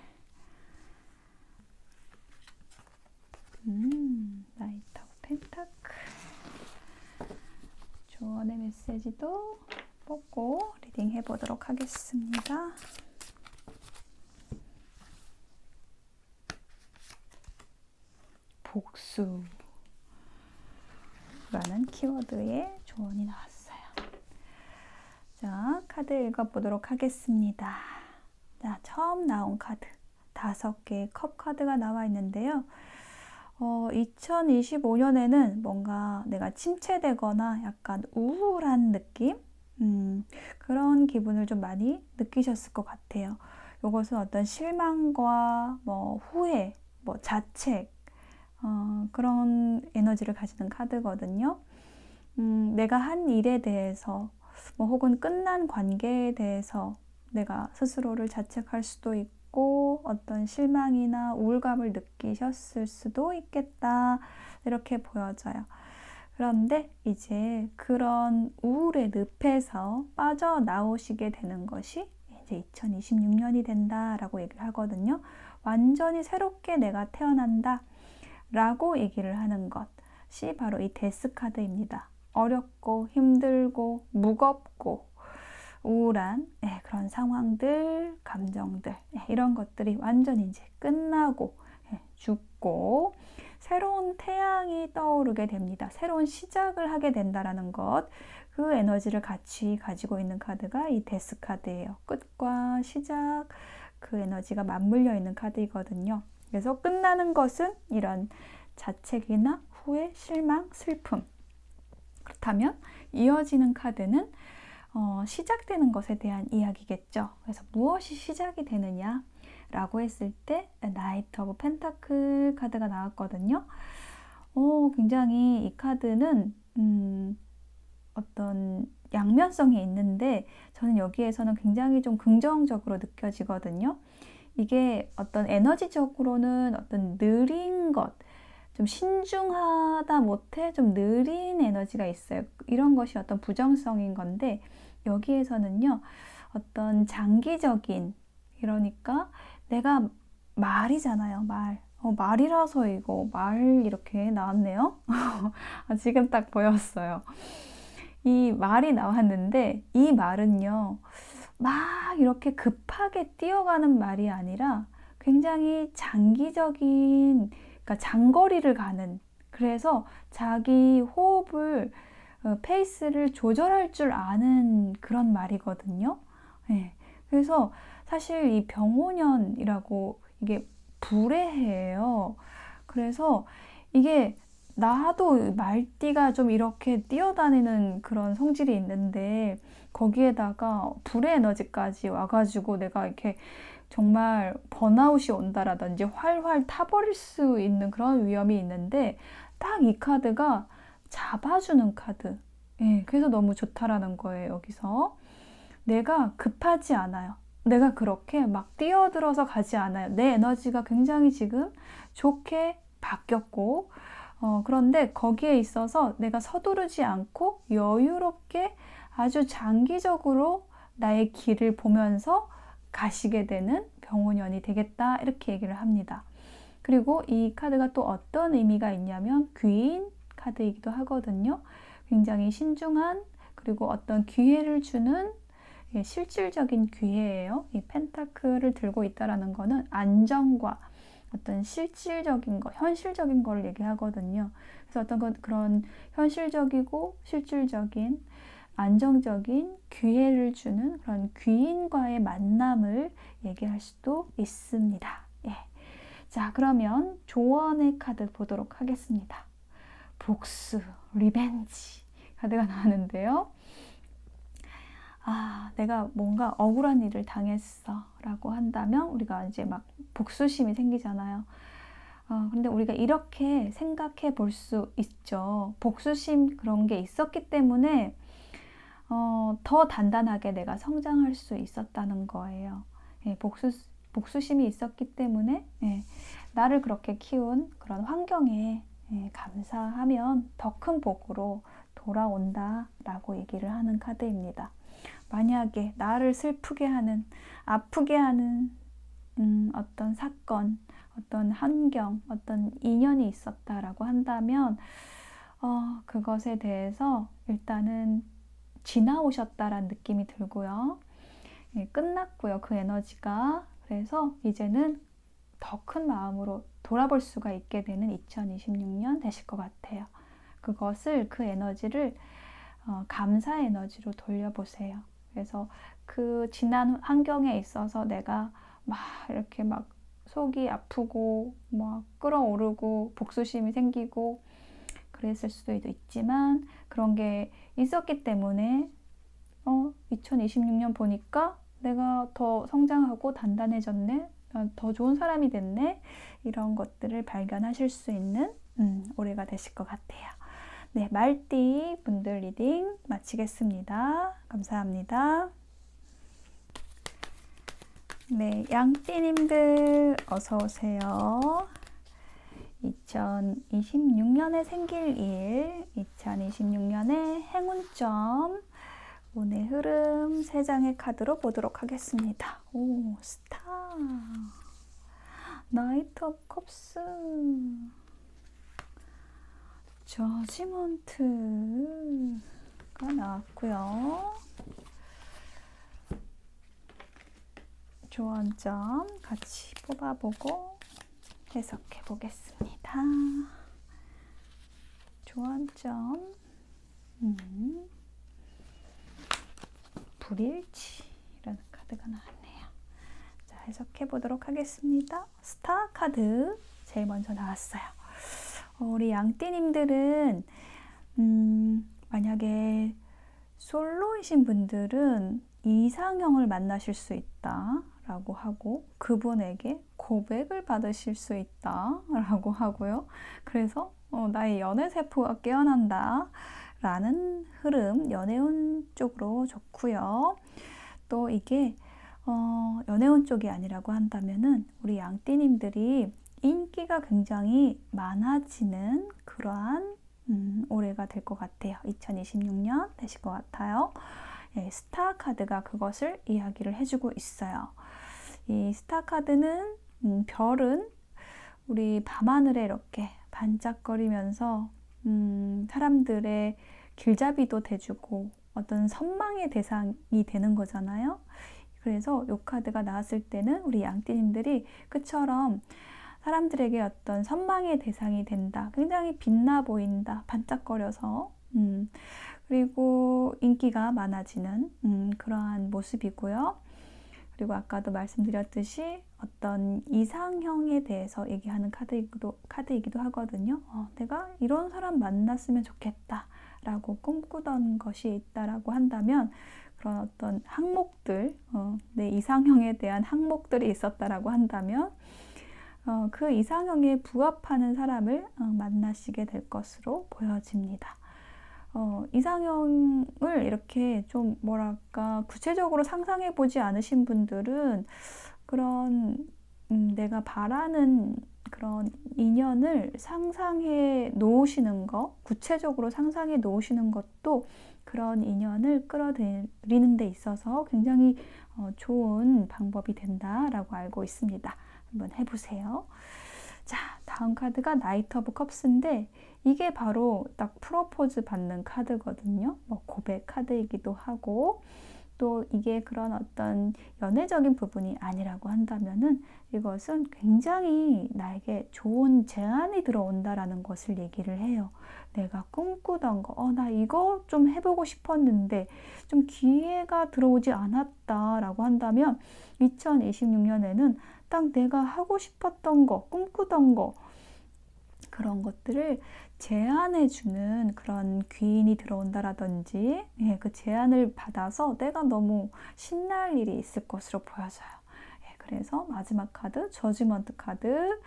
나이트 오브 펜타클, 조언의 메시지도 뽑고 리딩 해보도록 하겠습니다. 복수라는 키워드의 조언이 나왔어요. 자, 카드 읽어보도록 하겠습니다. 자, 처음 나온 카드 5개의 컵 카드가 나와 있는데요. 2025년에는 뭔가 내가 침체되거나 약간 우울한 느낌? 그런 기분을 좀 많이 느끼셨을 것 같아요. 이것은 어떤 실망과 뭐 후회, 뭐 자책, 그런 에너지를 가지는 카드거든요. 내가 한 일에 대해서 뭐 혹은 끝난 관계에 대해서 내가 스스로를 자책할 수도 있고 어떤 실망이나 우울감을 느끼셨을 수도 있겠다, 이렇게 보여져요. 그런데 이제 그런 우울의 늪에서 빠져나오시게 되는 것이 이제 2026년이 된다라고 얘기를 하거든요. 완전히 새롭게 내가 태어난다 라고 얘기를 하는 것이 바로 이 데스 카드입니다. 어렵고 힘들고 무겁고 우울한 그런 상황들, 감정들, 이런 것들이 완전히 이제 끝나고 죽고 새로운 태양이 떠오르게 됩니다. 새로운 시작을 하게 된다라는 것, 그 에너지를 같이 가지고 있는 카드가 이 데스 카드예요. 끝과 시작, 그 에너지가 맞물려 있는 카드이거든요. 그래서 끝나는 것은 이런 자책이나 후회, 실망, 슬픔. 그렇다면 이어지는 카드는 시작되는 것에 대한 이야기겠죠. 그래서 무엇이 시작이 되느냐 라고 했을 때 나이트 오브 펜타클 카드가 나왔거든요. 굉장히 이 카드는 어떤 양면성이 있는데 저는 여기에서는 굉장히 좀 긍정적으로 느껴지거든요. 이게 어떤 에너지적으로는 어떤 느린 것, 좀 신중하다 못해 좀 느린 에너지가 있어요. 이런 것이 어떤 부정성인 건데 여기에서는요, 어떤 장기적인, 그러니까 내가 말이잖아요, 말. 말이라서 이거 말 이렇게 나왔네요. 지금 딱 보였어요. 이 말이 나왔는데 이 말은요, 막 이렇게 급하게 뛰어가는 말이 아니라 굉장히 장기적인, 그러니까 장거리를 가는, 그래서 자기 호흡을 페이스를 조절할 줄 아는 그런 말이거든요. 네. 그래서 사실 이 병오년이라고 이게 불의 해예요. 그래서 이게 나도 말띠가 좀 이렇게 뛰어다니는 그런 성질이 있는데 거기에다가 불의 에너지까지 와가지고 내가 이렇게 정말 번아웃이 온다라든지 활활 타버릴 수 있는 그런 위험이 있는데 딱 이 카드가 잡아주는 카드. 예, 그래서 너무 좋다라는 거예요, 여기서. 내가 급하지 않아요. 내가 그렇게 막 뛰어들어서 가지 않아요. 내 에너지가 굉장히 지금 좋게 바뀌었고, 그런데 거기에 있어서 내가 서두르지 않고 여유롭게 아주 장기적으로 나의 길을 보면서 가시게 되는 병오년이 되겠다, 이렇게 얘기를 합니다. 그리고 이 카드가 또 어떤 의미가 있냐면 귀인 카드이기도 하거든요. 굉장히 신중한, 그리고 어떤 기회를 주는 실질적인 기회예요. 이 펜타클을 들고 있다라는 거는 안정과 어떤 실질적인 거, 현실적인 걸 얘기하거든요. 그래서 어떤 그런 현실적이고 실질적인 안정적인 기회를 주는 그런 귀인과의 만남을 얘기할 수도 있습니다. 예. 자, 그러면 조언의 카드 보도록 하겠습니다. 복수, 리벤지 카드가 나왔는데요. 내가 뭔가 억울한 일을 당했어 라고 한다면 우리가 이제 막 복수심이 생기잖아요. 근데 우리가 이렇게 생각해 볼 수 있죠. 복수심, 그런 게 있었기 때문에 더 단단하게 내가 성장할 수 있었다는 거예요. 예, 복수심이 있었기 때문에 예, 나를 그렇게 키운 그런 환경에 예, 감사하면 더 큰 복으로 돌아온다라고 얘기를 하는 카드입니다. 만약에 나를 슬프게 하는, 아프게 하는 어떤 사건, 어떤 환경, 어떤 인연이 있었다라고 한다면 그것에 대해서 일단은 지나오셨다라는 느낌이 들고요. 예, 끝났고요. 그 에너지가. 그래서 이제는 더 큰 마음으로 돌아볼 수가 있게 되는 2026년 되실 것 같아요. 그것을, 그 에너지를 감사 에너지로 돌려보세요. 그래서 그 지난 환경에 있어서 내가 막 이렇게 막 속이 아프고 막 끓어오르고 복수심이 생기고 그랬을 수도 있지만 그런 게 있었기 때문에 2026년 보니까 내가 더 성장하고 단단해졌네, 더 좋은 사람이 됐네, 이런 것들을 발견하실 수 있는 올해가 되실 것 같아요. 네, 말띠 분들 리딩 마치겠습니다. 감사합니다. 네, 양띠님들 어서 오세요. 2026년에 생길 일, 2026년의 행운점, 운의 흐름 3장의 카드로 보도록 하겠습니다. 오, 스타, 나이트 오브 컵스, 저지먼트가 나왔고요. 조언점 같이 뽑아보고 해석해 보겠습니다. 조언점, 불일치라는 카드가 나왔네요. 자, 해석해 보도록 하겠습니다. 스타 카드 제일 먼저 나왔어요. 우리 양띠님들은 만약에 솔로이신 분들은 이상형을 만나실 수 있다 라고 하고, 그분에게 고백을 받으실 수 있다 라고 하고요. 그래서 나의 연애 세포가 깨어난다 라는 흐름, 연애운 쪽으로 좋고요. 또 이게 연애운 쪽이 아니라고 한다면은 우리 양띠님들이 인기가 굉장히 많아지는 그러한 올해가 될 것 같아요. 2026년 되실 것 같아요. 예, 스타 카드가 그것을 이야기를 해주고 있어요. 이 스타 카드는 별은 우리 밤하늘에 이렇게 반짝거리면서 사람들의 길잡이도 돼주고 어떤 선망의 대상이 되는 거잖아요. 그래서 이 카드가 나왔을 때는 우리 양띠님들이 그처럼 사람들에게 어떤 선망의 대상이 된다. 굉장히 빛나 보인다. 반짝거려서. 그리고 인기가 많아지는 그러한 모습이고요. 그리고 아까도 말씀드렸듯이 어떤 이상형에 대해서 얘기하는 카드이기도 하거든요. 내가 이런 사람 만났으면 좋겠다 라고 꿈꾸던 것이 있다라고 한다면, 그런 어떤 항목들, 내 이상형에 대한 항목들이 있었다라고 한다면 그 이상형에 부합하는 사람을 만나시게 될 것으로 보여집니다. 이상형을 이렇게 좀 뭐랄까 구체적으로 상상해 보지 않으신 분들은 그런 내가 바라는 그런 인연을 상상해 놓으시는 것, 구체적으로 상상해 놓으시는 것도 그런 인연을 끌어들이는 데 있어서 굉장히 좋은 방법이 된다라고 알고 있습니다. 한번 해보세요. 자, 다음 카드가 나이트 오브 컵스인데 이게 바로 딱 프로포즈 받는 카드거든요. 뭐 고백 카드이기도 하고, 또 이게 그런 어떤 연애적인 부분이 아니라고 한다면은 이것은 굉장히 나에게 좋은 제안이 들어온다라는 것을 얘기를 해요. 내가 꿈꾸던 거, 나 이거 좀 해보고 싶었는데 좀 기회가 들어오지 않았다라고 한다면 2026년에는 딱 내가 하고 싶었던 거, 꿈꾸던 거, 그런 것들을 제안해주는 그런 귀인이 들어온다라든지, 예, 그 제안을 받아서 내가 너무 신날 일이 있을 것으로 보여져요. 예, 그래서 마지막 카드, 저지먼트 카드,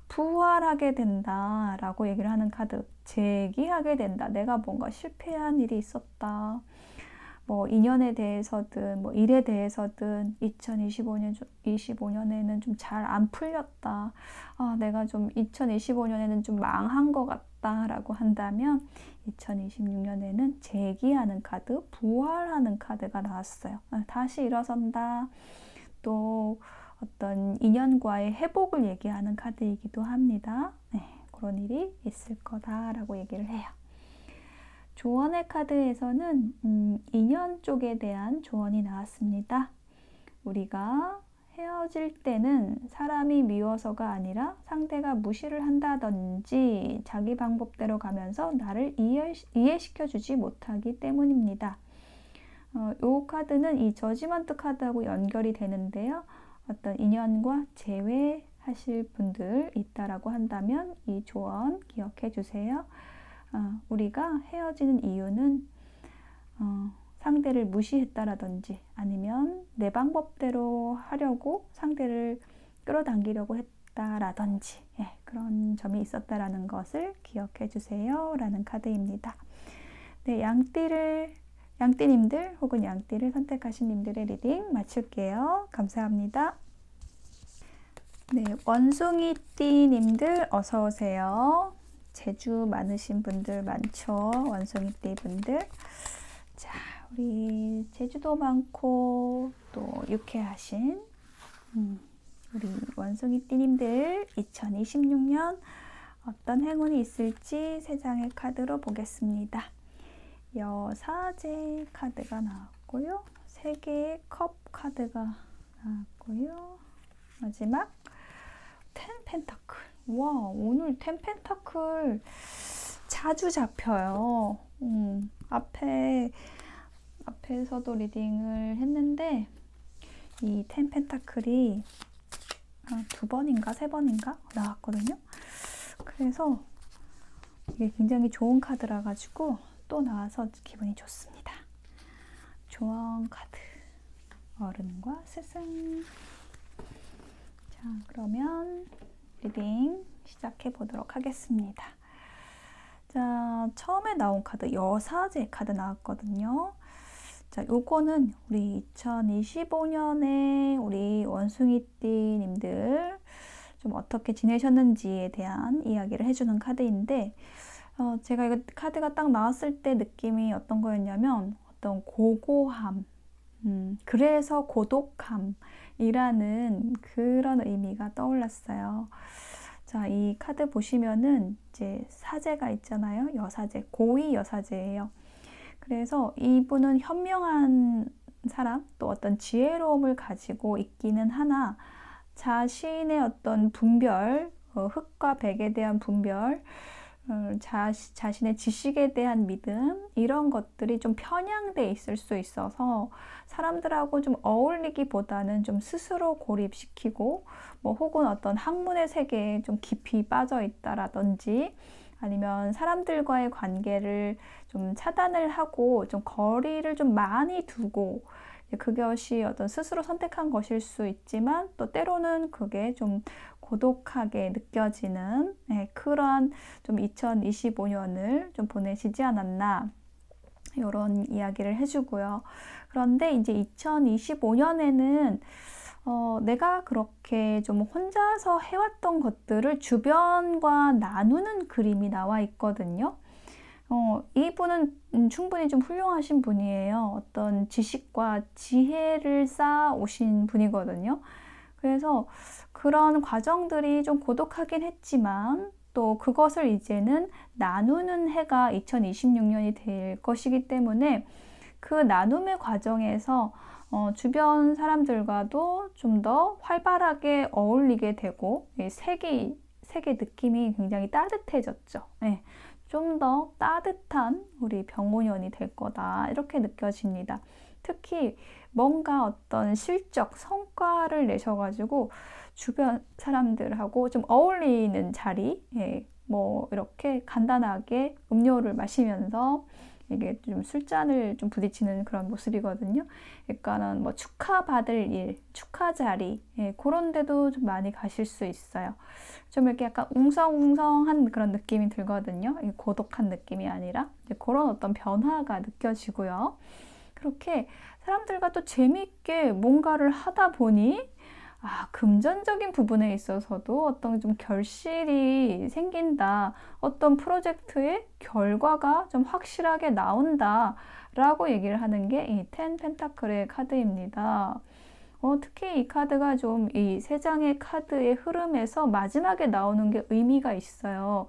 부활하게 된다 라고 얘기를 하는 카드, 재기하게 된다. 내가 뭔가 실패한 일이 있었다. 뭐 인연에 대해서든 뭐 일에 대해서든 2025년에는 좀 잘 안 풀렸다. 내가 좀 2025년에는 좀 망한 것 같다 라고 한다면 2026년에는 재기하는 카드, 부활하는 카드가 나왔어요. 다시 일어선다. 또 어떤 인연과의 회복을 얘기하는 카드이기도 합니다. 네, 그런 일이 있을 거다라고 얘기를 해요. 조언의 카드에서는 인연 쪽에 대한 조언이 나왔습니다. 우리가 헤어질 때는 사람이 미워서가 아니라 상대가 무시를 한다든지 자기 방법대로 가면서 나를 이해시켜주지 못하기 때문입니다. 이 카드는 이 저지먼트 카드하고 연결이 되는데요. 어떤 인연과 재회하실 분들 있다라고 한다면 이 조언 기억해 주세요. 우리가 헤어지는 이유는 상대를 무시했다라든지 아니면 내 방법대로 하려고 상대를 끌어당기려고 했다라든지 그런 점이 있었다라는 것을 기억해 주세요 라는 카드입니다. 네, 양띠님들 혹은 양띠를 선택하신 님들의 리딩 마칠게요. 감사합니다. 네, 원숭이띠님들 어서 오세요. 재주 많으신 분들 많죠. 원숭이띠 분들. 자, 우리 재주도 많고 또 유쾌하신 우리 원숭이띠님들 2026년 어떤 행운이 있을지 세 장의 카드로 보겠습니다. 여사제 카드가 나왔고요. 3개의 컵 카드가 나왔고요. 마지막 10 펜타클. 와, 오늘 10 펜타클 자주 잡혀요. 앞에서도 리딩을 했는데 이 10 펜타클이 2번인가 3번인가 나왔거든요. 그래서 이게 굉장히 좋은 카드라 가지고 또 나와서 기분이 좋습니다. 조언 카드 어른과 스승. 자, 그러면 리딩 시작해 보도록 하겠습니다. 자, 처음에 나온 카드 여사제 카드 나왔거든요. 자, 요거는 우리 2025년에 우리 원숭이띠님들 좀 어떻게 지내셨는지에 대한 이야기를 해주는 카드인데 제가 이거 카드가 딱 나왔을 때 느낌이 어떤 거였냐면 어떤 고고함, 그래서 고독함이라는 그런 의미가 떠올랐어요. 자, 이 카드 보시면은 이제 사제가 있잖아요. 여사제, 고위 여사제예요. 그래서 이분은 현명한 사람, 또 어떤 지혜로움을 가지고 있기는 하나 자신의 어떤 분별, 흑과 백에 대한 분별, 자신의 지식에 대한 믿음 이런 것들이 좀 편향돼 있을 수 있어서 사람들하고 좀 어울리기보다는 좀 스스로 고립시키고 뭐 혹은 어떤 학문의 세계에 좀 깊이 빠져 있다라든지 아니면 사람들과의 관계를 좀 차단을 하고 좀 거리를 좀 많이 두고 그것이 어떤 스스로 선택한 것일 수 있지만 또 때로는 그게 좀 고독하게 느껴지는 그러한 좀 2025년을 좀 보내시지 않았나 이런 이야기를 해주고요. 그런데 이제 2025년에는 내가 그렇게 좀 혼자서 해왔던 것들을 주변과 나누는 그림이 나와 있거든요. 이분은 충분히 좀 훌륭하신 분이에요. 어떤 지식과 지혜를 쌓아 오신 분이거든요. 그래서 그런 과정들이 좀 고독하긴 했지만 또 그것을 이제는 나누는 해가 2026년이 될 것이기 때문에 그 나눔의 과정에서 주변 사람들과도 좀 더 활발하게 어울리게 되고 세계 느낌이 굉장히 따뜻해졌죠. 네. 좀 더 따뜻한 우리 병오년이 될 거다 이렇게 느껴집니다. 특히 뭔가 어떤 실적, 성과를 내셔가지고 주변 사람들하고 좀 어울리는 자리, 뭐 이렇게 간단하게 음료를 마시면서 이게 좀 술잔을 좀 부딪히는 그런 모습이거든요. 그러니까는 뭐 축하받을 일, 축하 자리, 그런 데도 좀 많이 가실 수 있어요. 좀 이렇게 약간 웅성웅성한 그런 느낌이 들거든요. 고독한 느낌이 아니라 그런 어떤 변화가 느껴지고요. 그렇게 사람들과 또 재미있게 뭔가를 하다 보니 금전적인 부분에 있어서도 어떤 좀 결실이 생긴다. 어떤 프로젝트의 결과가 좀 확실하게 나온다. 라고 얘기를 하는 게 이 텐 펜타클의 카드입니다. 특히 이 카드가 좀 이 세 장의 카드의 흐름에서 마지막에 나오는 게 의미가 있어요.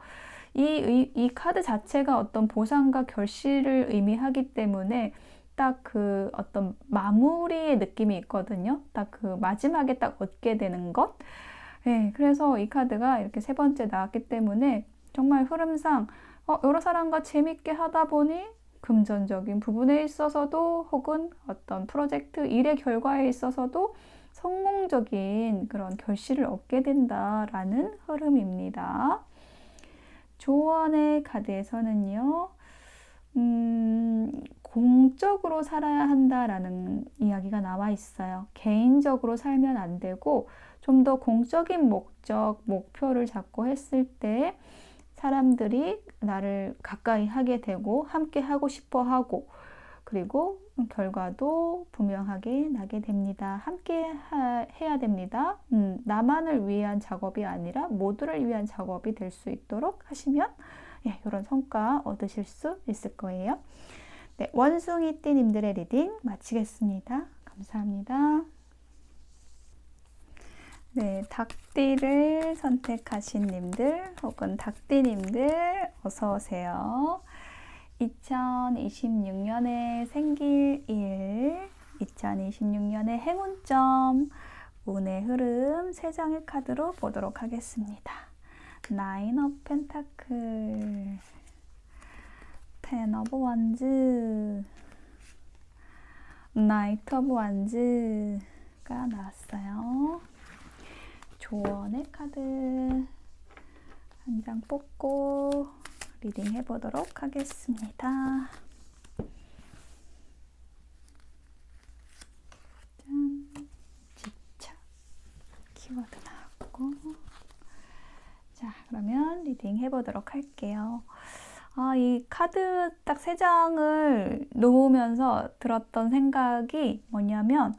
이 카드 자체가 어떤 보상과 결실을 의미하기 때문에 딱 그 어떤 마무리의 느낌이 있거든요. 딱 그 마지막에 딱 얻게 되는 것. 네, 그래서 이 카드가 이렇게 세 번째 나왔기 때문에 정말 흐름상 여러 사람과 재밌게 하다 보니 금전적인 부분에 있어서도 혹은 어떤 프로젝트 일의 결과에 있어서도 성공적인 그런 결실을 얻게 된다라는 흐름입니다. 조언의 카드에서는요, 공적으로 살아야 한다라는 이야기가 나와 있어요. 개인적으로 살면 안 되고 좀 더 공적인 목적, 목표를 잡고 했을 때 사람들이 나를 가까이 하게 되고 함께 하고 싶어 하고 그리고 결과도 분명하게 나게 됩니다. 함께 해야 됩니다. 나만을 위한 작업이 아니라 모두를 위한 작업이 될 수 있도록 하시면 이런 성과 얻으실 수 있을 거예요. 네, 원숭이띠님들의 리딩 마치겠습니다. 감사합니다. 네, 닭띠를 선택하신 님들 혹은 닭띠님들 어서 오세요. 2026년에 생길 일, 2026년의 행운점, 운의 흐름 3장의 카드로 보도록 하겠습니다. 나인 오브 펜타클, 텐 오브 원즈, 나이트 오브 원즈가 나왔어요. 조언의 카드 한 장 뽑고 리딩 해보도록 하겠습니다. 짠, 집착 키워드 나왔고, 자 그러면 리딩 해보도록 할게요. 이 카드 딱 3장을 놓으면서 들었던 생각이 뭐냐면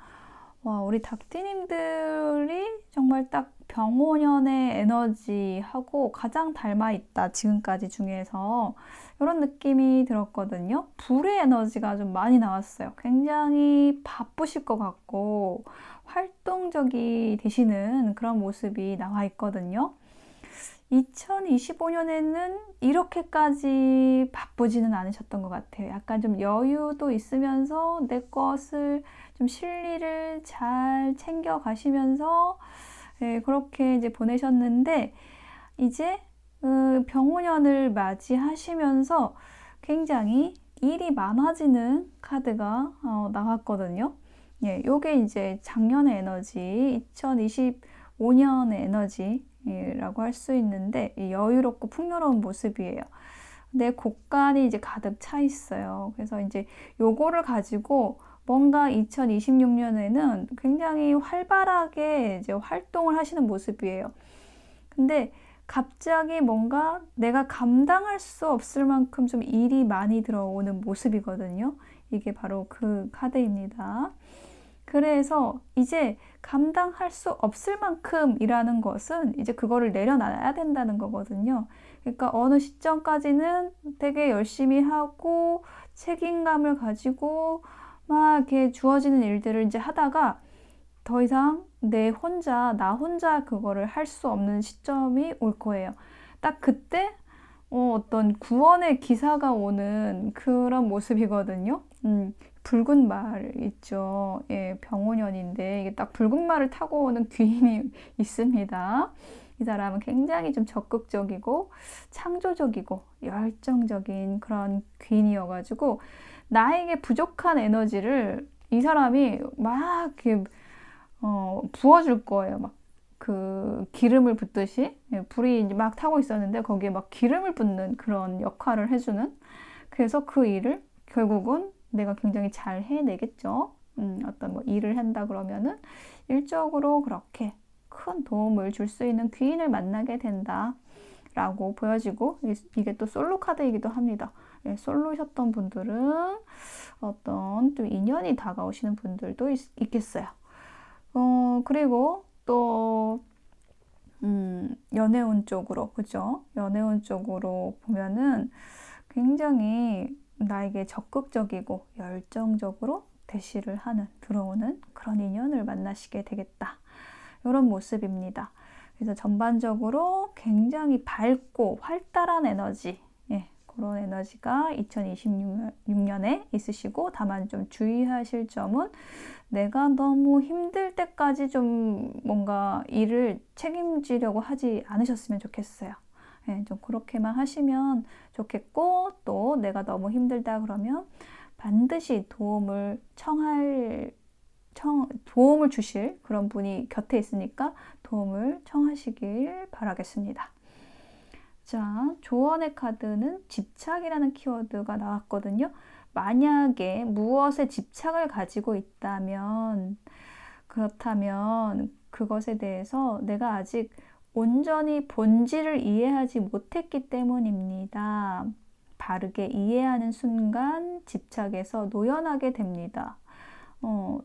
우리 닭띠님들이 정말 딱 병오년의 에너지하고 가장 닮아있다. 지금까지 중에서 이런 느낌이 들었거든요. 불의 에너지가 좀 많이 나왔어요. 굉장히 바쁘실 것 같고 활동적이 되시는 그런 모습이 나와 있거든요. 2025년에는 이렇게까지 바쁘지는 않으셨던 것 같아요. 약간 좀 여유도 있으면서 내 것을 좀 실리를 잘 챙겨 가시면서 그렇게 이제 보내셨는데 이제 병오년을 맞이하시면서 굉장히 일이 많아지는 카드가 나왔거든요. 요게 이제 작년의 에너지, 2025년의 에너지라고 할 수 있는데 여유롭고 풍요로운 모습이에요. 내 곳간이 이제 가득 차 있어요. 그래서 이제 요거를 가지고 뭔가 2026년에는 굉장히 활발하게 이제 활동을 하시는 모습이에요. 근데 갑자기 뭔가 내가 감당할 수 없을 만큼 좀 일이 많이 들어오는 모습이거든요. 이게 바로 그 카드입니다. 그래서 이제 감당할 수 없을 만큼이라는 것은 이제 그거를 내려놔야 된다는 거거든요. 그러니까 어느 시점까지는 되게 열심히 하고 책임감을 가지고 막 이렇게 주어지는 일들을 이제 하다가 더 이상 나 혼자 그거를 할 수 없는 시점이 올 거예요. 딱 그때 어떤 구원의 기사가 오는 그런 모습이거든요. 붉은 말 있죠. 병오년인데 이게 딱 붉은 말을 타고 오는 귀인이 있습니다. 이 사람은 굉장히 좀 적극적이고 창조적이고 열정적인 그런 귀인이어가지고 나에게 부족한 에너지를 이 사람이 막 이렇게 부어줄 거예요. 막 그 기름을 붓듯이 불이 이제 막 타고 있었는데 거기에 막 기름을 붓는 그런 역할을 해주는. 그래서 그 일을 결국은 내가 굉장히 잘 해내겠죠. 어떤 뭐 일을 한다 그러면은 일적으로 그렇게 큰 도움을 줄 수 있는 귀인을 만나게 된다라고 보여지고 이게 또 솔로 카드이기도 합니다. 솔로셨던 분들은 어떤 좀 인연이 다가오시는 분들도 있겠어요. 그리고 또 연애운 쪽으로, 그죠? 연애운 쪽으로 보면은 굉장히 나에게 적극적이고 열정적으로 대시를 하는, 들어오는 그런 인연을 만나시게 되겠다. 이런 모습입니다. 그래서 전반적으로 굉장히 밝고 활달한 에너지, 예, 그런 에너지가 2026년에 있으시고, 다만 좀 주의하실 점은 내가 너무 힘들 때까지 좀 뭔가 일을 책임지려고 하지 않으셨으면 좋겠어요. 예, 좀 그렇게만 하시면 좋겠고, 또 내가 너무 힘들다 그러면 반드시 도움을 도움을 주실 그런 분이 곁에 있으니까 도움을 청하시길 바라겠습니다. 자, 조언의 카드는 집착이라는 키워드가 나왔거든요. 만약에 무엇에 집착을 가지고 있다면, 그렇다면 그것에 대해서 내가 아직 온전히 본질을 이해하지 못했기 때문입니다. 바르게 이해하는 순간 집착에서 노연하게 됩니다.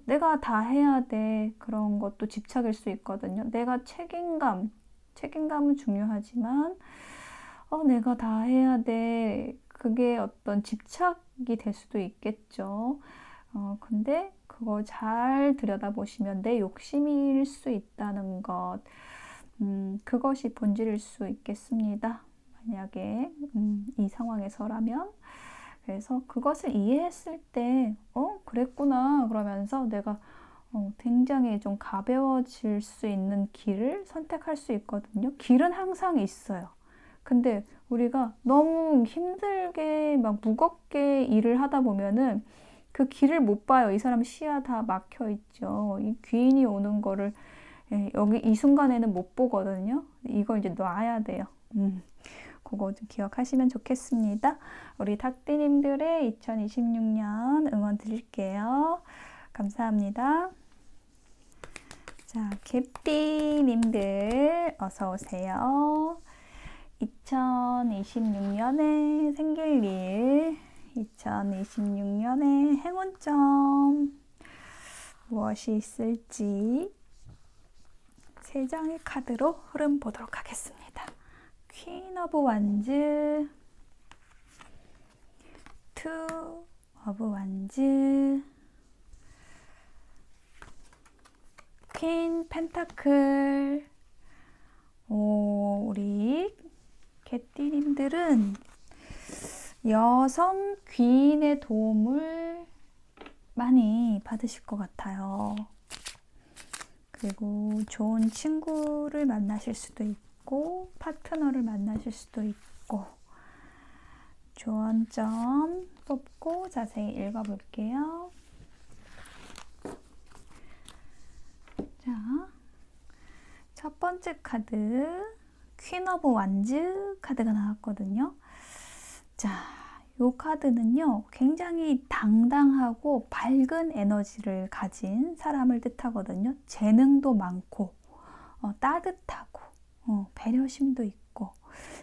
내가 다 해야 돼. 그런 것도 집착일 수 있거든요. 내가 책임감은 중요하지만, 내가 다 해야 돼. 그게 어떤 집착이 될 수도 있겠죠. 근데 그거 잘 들여다보시면 내 욕심일 수 있다는 것, 그것이 본질일 수 있겠습니다. 만약에 이 상황에서라면. 그래서 그것을 이해했을 때, 그랬구나. 그러면서 내가 굉장히 좀 가벼워질 수 있는 길을 선택할 수 있거든요. 길은 항상 있어요. 근데 우리가 너무 힘들게 막 무겁게 일을 하다 보면은 그 길을 못 봐요. 이 사람 시야 다 막혀 있죠. 이 귀인이 오는 거를 여기 이 순간에는 못 보거든요. 이걸 이제 놔야 돼요. 그거 좀 기억하시면 좋겠습니다. 우리 닭띠님들의 2026년 응원 드릴게요. 감사합니다. 자, 개띠님들 어서 오세요. 2026년에 생길 일, 2026년에 행운점 무엇이 있을지 세 장의 카드로 흐름 보도록 하겠습니다. 퀸 오브 완즈, 투 오브 완즈, 퀸 펜타클. 우리 개띠님들은 여성 귀인의 도움을 많이 받으실 것 같아요. 그리고 좋은 친구를 만나실 수도 있고, 파트너를 만나실 수도 있고, 조언점 뽑고 자세히 읽어볼게요. 자, 첫 번째 카드, 퀸 오브 완즈 카드가 나왔거든요. 자, 이 카드는요, 굉장히 당당하고 밝은 에너지를 가진 사람을 뜻하거든요. 재능도 많고, 따뜻하고, 배려심도 있고,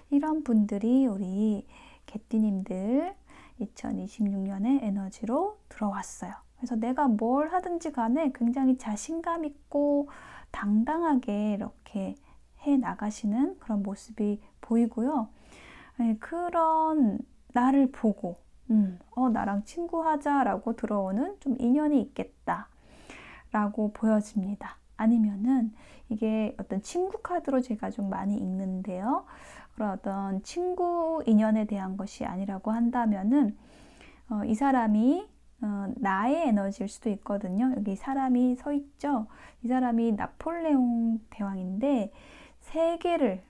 이런 분들이 우리 개띠님들 2026년의 에너지로 들어왔어요. 그래서 내가 뭘 하든지 간에 굉장히 자신감 있고 당당하게 이렇게 해 나가시는 그런 모습이 보이고요. 그런 나를 보고 나랑 친구하자라고 들어오는 좀 인연이 있겠다 라고 보여집니다. 아니면은 이게 어떤 친구 카드로 제가 좀 많이 읽는데요. 그런 어떤 친구 인연에 대한 것이 아니라고 한다면은 이 사람이 나의 에너지일 수도 있거든요. 여기 사람이 서 있죠. 이 사람이 나폴레옹 대왕인데 세계를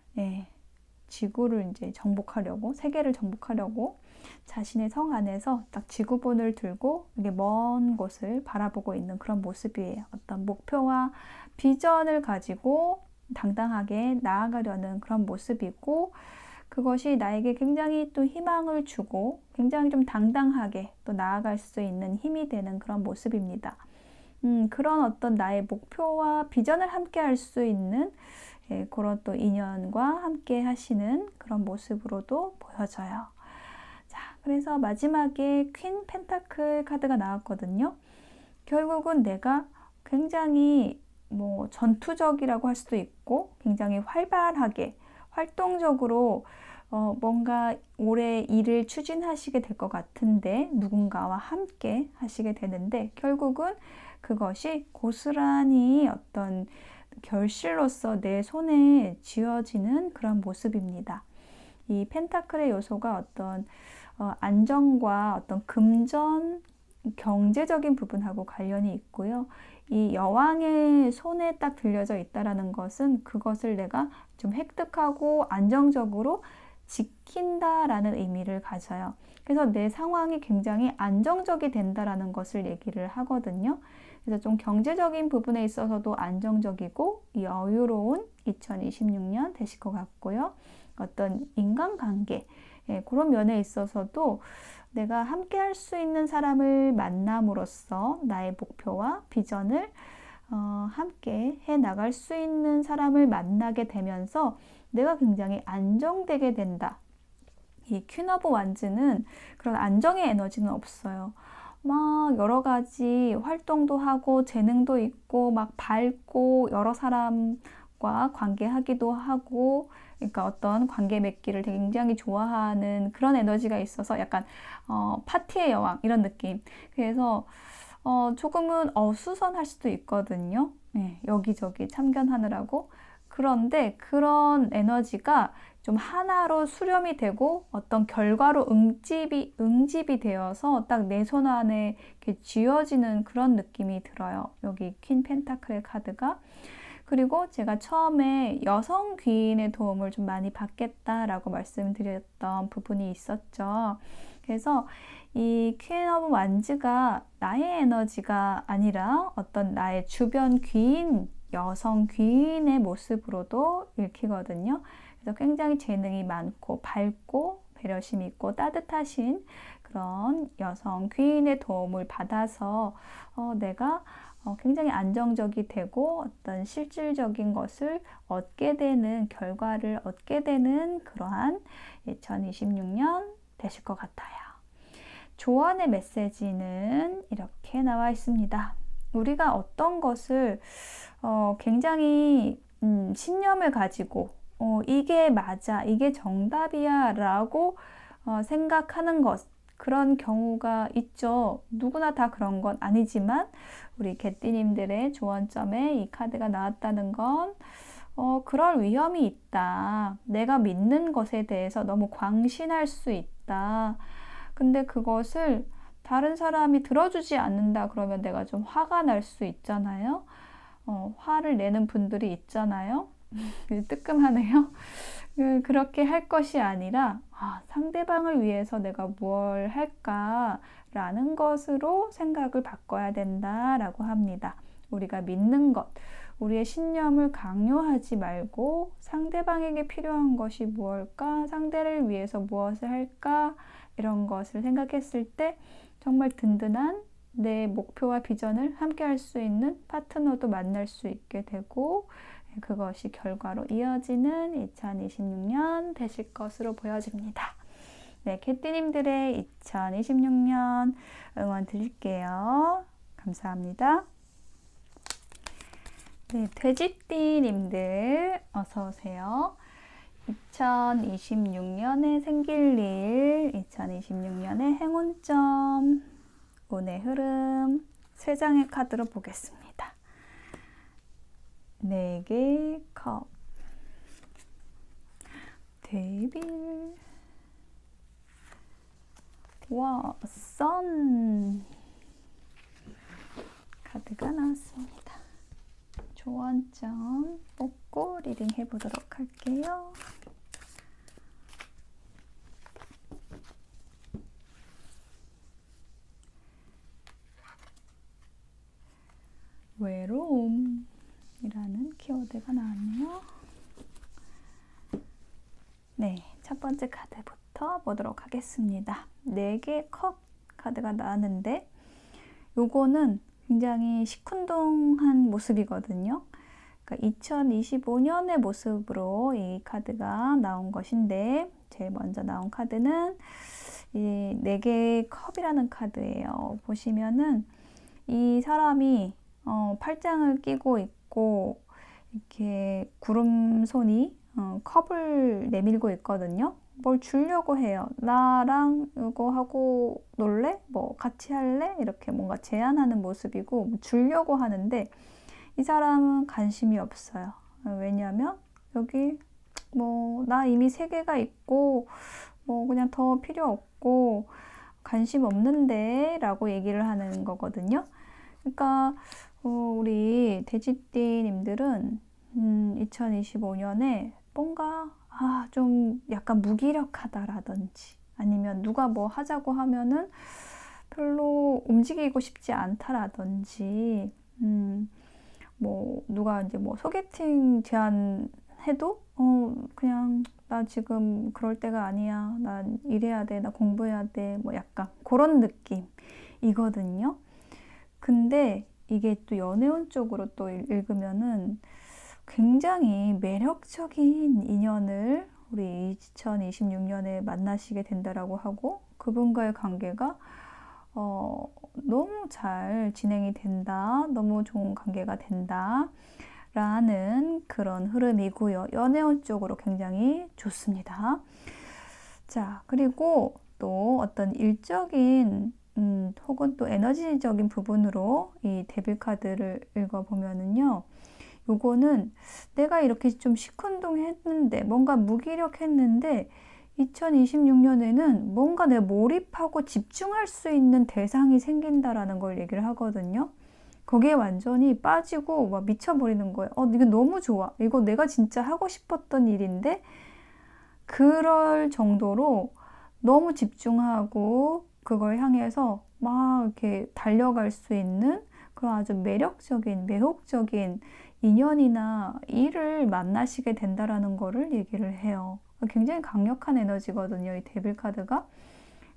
지구를 이제 정복하려고, 세계를 정복하려고 자신의 성 안에서 딱 지구본을 들고 이게 먼 곳을 바라보고 있는 그런 모습이에요. 어떤 목표와 비전을 가지고 당당하게 나아가려는 그런 모습이고, 그것이 나에게 굉장히 또 희망을 주고 굉장히 좀 당당하게 또 나아갈 수 있는 힘이 되는 그런 모습입니다. 그런 어떤 나의 목표와 비전을 함께 할 수 있는 그런 또 인연과 함께 하시는 그런 모습으로도 보여져요. 자, 그래서 마지막에 퀸 펜타클 카드가 나왔거든요. 결국은 내가 굉장히 뭐 전투적이라고 할 수도 있고 굉장히 활발하게 활동적으로 뭔가 올해 일을 추진하시게 될 것 같은데 누군가와 함께 하시게 되는데 결국은 그것이 고스란히 어떤 결실로서 내 손에 쥐어지는 그런 모습입니다. 이 펜타클의 요소가 어떤 안정과 어떤 금전, 경제적인 부분하고 관련이 있고요. 이 여왕의 손에 딱 들려져 있다라는 것은 그것을 내가 좀 획득하고 안정적으로 지킨다라는 의미를 가져요. 그래서 내 상황이 굉장히 안정적이 된다라는 것을 얘기를 하거든요. 그래서 좀 경제적인 부분에 있어서도 안정적이고 여유로운 2026년 되실 것 같고요. 어떤 인간관계, 그런 면에 있어서도 내가 함께 할 수 있는 사람을 만남으로써 나의 목표와 비전을 함께 해 나갈 수 있는 사람을 만나게 되면서 내가 굉장히 안정되게 된다. 이 퀸 오브 완즈는 그런 안정의 에너지는 없어요. 막 여러 가지 활동도 하고 재능도 있고 막 밝고 여러 사람과 관계하기도 하고 그러니까 어떤 관계 맺기를 굉장히 좋아하는 그런 에너지가 있어서 약간 파티의 여왕 이런 느낌. 그래서 조금은 어수선할 수도 있거든요. 네, 여기저기 참견하느라고. 그런데 그런 에너지가 좀 하나로 수렴이 되고 어떤 결과로 응집이 되어서 딱 내 손 안에 이렇게 쥐어지는 그런 느낌이 들어요. 여기 퀸 펜타클의 카드가. 그리고 제가 처음에 여성 귀인의 도움을 좀 많이 받겠다라고 말씀드렸던 부분이 있었죠. 그래서 이 퀸 오브 완즈가 나의 에너지가 아니라 어떤 나의 주변 귀인, 여성 귀인의 모습으로도 읽히거든요. 그래서 굉장히 재능이 많고 밝고 배려심 있고 따뜻하신 그런 여성 귀인의 도움을 받아서 내가 굉장히 안정적이 되고 어떤 실질적인 것을 얻게 되는 결과를 얻게 되는 그러한 2026년 되실 것 같아요. 조언의 메시지는 이렇게 나와 있습니다. 우리가 어떤 것을 굉장히 신념을 가지고 이게 맞아, 이게 정답이야 라고 생각하는 것 그런 경우가 있죠. 누구나 다 그런 건 아니지만 우리 개띠님들의 조언점에 이 카드가 나왔다는 건 그럴 위험이 있다. 내가 믿는 것에 대해서 너무 광신할 수 있다. 근데 그것을 다른 사람이 들어주지 않는다 그러면 내가 좀 화가 날 수 있잖아요. 화를 내는 분들이 있잖아요. 뜨끔하네요. 그렇게 할 것이 아니라 상대방을 위해서 내가 뭘 할까라는 것으로 생각을 바꿔야 된다라고 합니다. 우리가 믿는 것, 우리의 신념을 강요하지 말고 상대방에게 필요한 것이 무엇일까, 상대를 위해서 무엇을 할까 이런 것을 생각했을 때 정말 든든한 내 목표와 비전을 함께 할 수 있는 파트너도 만날 수 있게 되고 그것이 결과로 이어지는 2026년 되실 것으로 보여집니다. 네, 개띠님들의 2026년 응원 드릴게요. 감사합니다. 네, 돼지띠님들 어서 오세요. 2026년에 생길 일, 2026년의 행운점, 운의 흐름, 3장의 카드로 보겠습니다. 4개의 컵, 데빌, 와, 선 카드가 나왔습니다. 조언점 뽑고 리딩 해보도록 할게요. 외로움 이라는 키워드가 나왔네요. 네, 첫 번째 카드부터 보도록 하겠습니다. 4개의 컵 카드가 나왔는데 요거는 굉장히 시큰둥한 모습이거든요. 그러니까 2025년의 모습으로 이 카드가 나온 것인데 제일 먼저 나온 카드는 이 4개의 컵이라는 카드예요. 보시면은 이 사람이 팔짱을 끼고 있고 이렇게 구름손이 컵을 내밀고 있거든요. 뭘 주려고 해요. 나랑 이거 하고 놀래? 뭐 같이 할래? 이렇게 뭔가 제안하는 모습이고 주려고 하는데 이 사람은 관심이 없어요. 왜냐하면 여기 뭐 나 이미 3개가 있고 뭐 그냥 더 필요 없고 관심 없는데 라고 얘기를 하는 거거든요. 그러니까 우리 돼지띠님들은 2025년에 뭔가 좀 약간 무기력하다라든지 아니면 누가 뭐 하자고 하면은 별로 움직이고 싶지 않다라든지 뭐 누가 이제 뭐 소개팅 제안해도 그냥 나 지금 그럴 때가 아니야. 난 일해야 돼. 나 공부해야 돼. 뭐 약간 그런 느낌이거든요. 근데 이게 또 연애운 쪽으로 또 읽으면은 굉장히 매력적인 인연을 우리 2026년에 만나시게 된다라고 하고 그분과의 관계가 너무 잘 진행이 된다. 너무 좋은 관계가 된다. 라는 그런 흐름이고요. 연애운 쪽으로 굉장히 좋습니다. 자, 그리고 또 어떤 일적인 혹은 또 에너지적인 부분으로 이 데빌 카드를 읽어보면은요. 요거는 내가 이렇게 좀 시큰둥했는데 뭔가 무기력했는데 2026년에는 뭔가 내가 몰입하고 집중할 수 있는 대상이 생긴다라는 걸 얘기를 하거든요. 거기에 완전히 빠지고 막 미쳐버리는 거예요. 이거 너무 좋아. 이거 내가 진짜 하고 싶었던 일인데 그럴 정도로 너무 집중하고 그걸 향해서 막 이렇게 달려갈 수 있는 그런 아주 매력적인, 매혹적인 인연이나 일을 만나시게 된다라는 거를 얘기를 해요. 굉장히 강력한 에너지거든요, 이 데빌 카드가.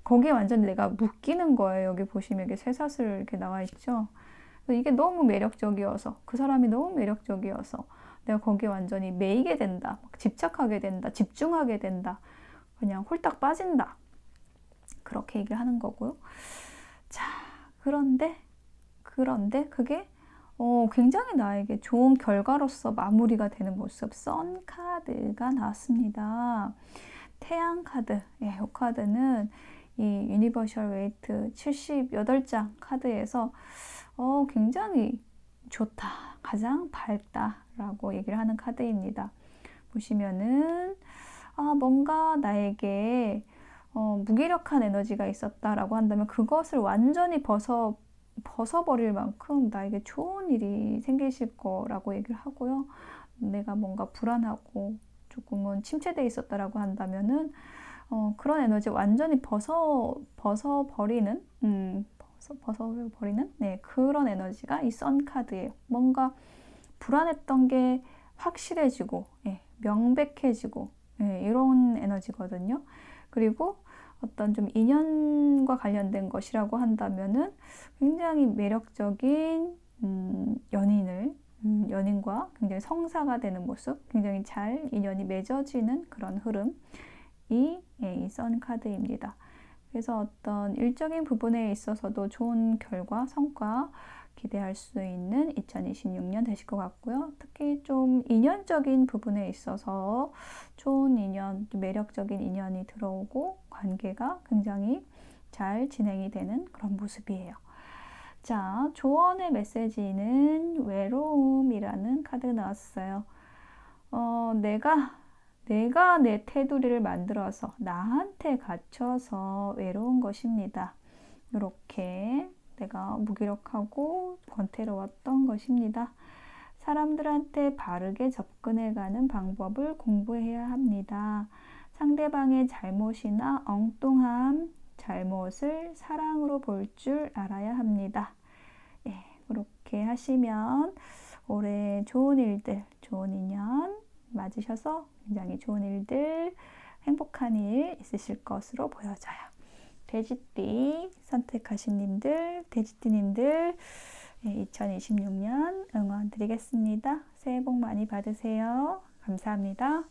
거기에 완전 내가 묶이는 거예요. 여기 보시면 이렇게 쇠사슬 이렇게 나와 있죠. 이게 너무 매력적이어서, 그 사람이 너무 매력적이어서 내가 거기에 완전히 매이게 된다. 집착하게 된다. 집중하게 된다. 그냥 홀딱 빠진다. 그렇게 얘기를 하는 거고요. 자, 그런데 그게 굉장히 나에게 좋은 결과로서 마무리가 되는 모습, 선 카드가 나왔습니다. 태양 카드, 이 카드는 이 유니버셜 웨이트 78장 카드에서 굉장히 좋다, 가장 밝다라고 얘기를 하는 카드입니다. 보시면은 뭔가 나에게 무기력한 에너지가 있었다라고 한다면 그것을 완전히 벗어버릴 만큼 나에게 좋은 일이 생기실 거라고 얘기를 하고요. 내가 뭔가 불안하고 조금은 침체되어 있었다라고 한다면은 그런 에너지 완전히 벗어버리는 네, 그런 에너지가 이 선 카드예요. 뭔가 불안했던 게 확실해지고 명백해지고 이런 에너지거든요. 그리고 어떤 좀 인연과 관련된 것이라고 한다면은 굉장히 매력적인 연인과 굉장히 성사가 되는 모습, 굉장히 잘 인연이 맺어지는 그런 흐름이 이 선 카드입니다. 그래서 어떤 일적인 부분에 있어서도 좋은 결과, 성과 기대할 수 있는 2026년 되실 것 같고요. 특히 좀 인연적인 부분에 있어서 좋은 인연, 매력적인 인연이 들어오고 관계가 굉장히 잘 진행이 되는 그런 모습이에요. 자, 조언의 메시지는 외로움이라는 카드 나왔어요. 내가 내 테두리를 만들어서 나한테 갇혀서 외로운 것입니다. 이렇게 내가 무기력하고 권태로웠던 것입니다. 사람들한테 바르게 접근해가는 방법을 공부해야 합니다. 상대방의 잘못이나 엉뚱함, 잘못을 사랑으로 볼 줄 알아야 합니다. 그렇게 하시면 올해 좋은 일들, 좋은 인연 맞으셔서 굉장히 좋은 일들, 행복한 일 있으실 것으로 보여져요. 돼지띠 선택하신 님들, 돼지띠님들 2026년 응원 드리겠습니다. 새해 복 많이 받으세요. 감사합니다.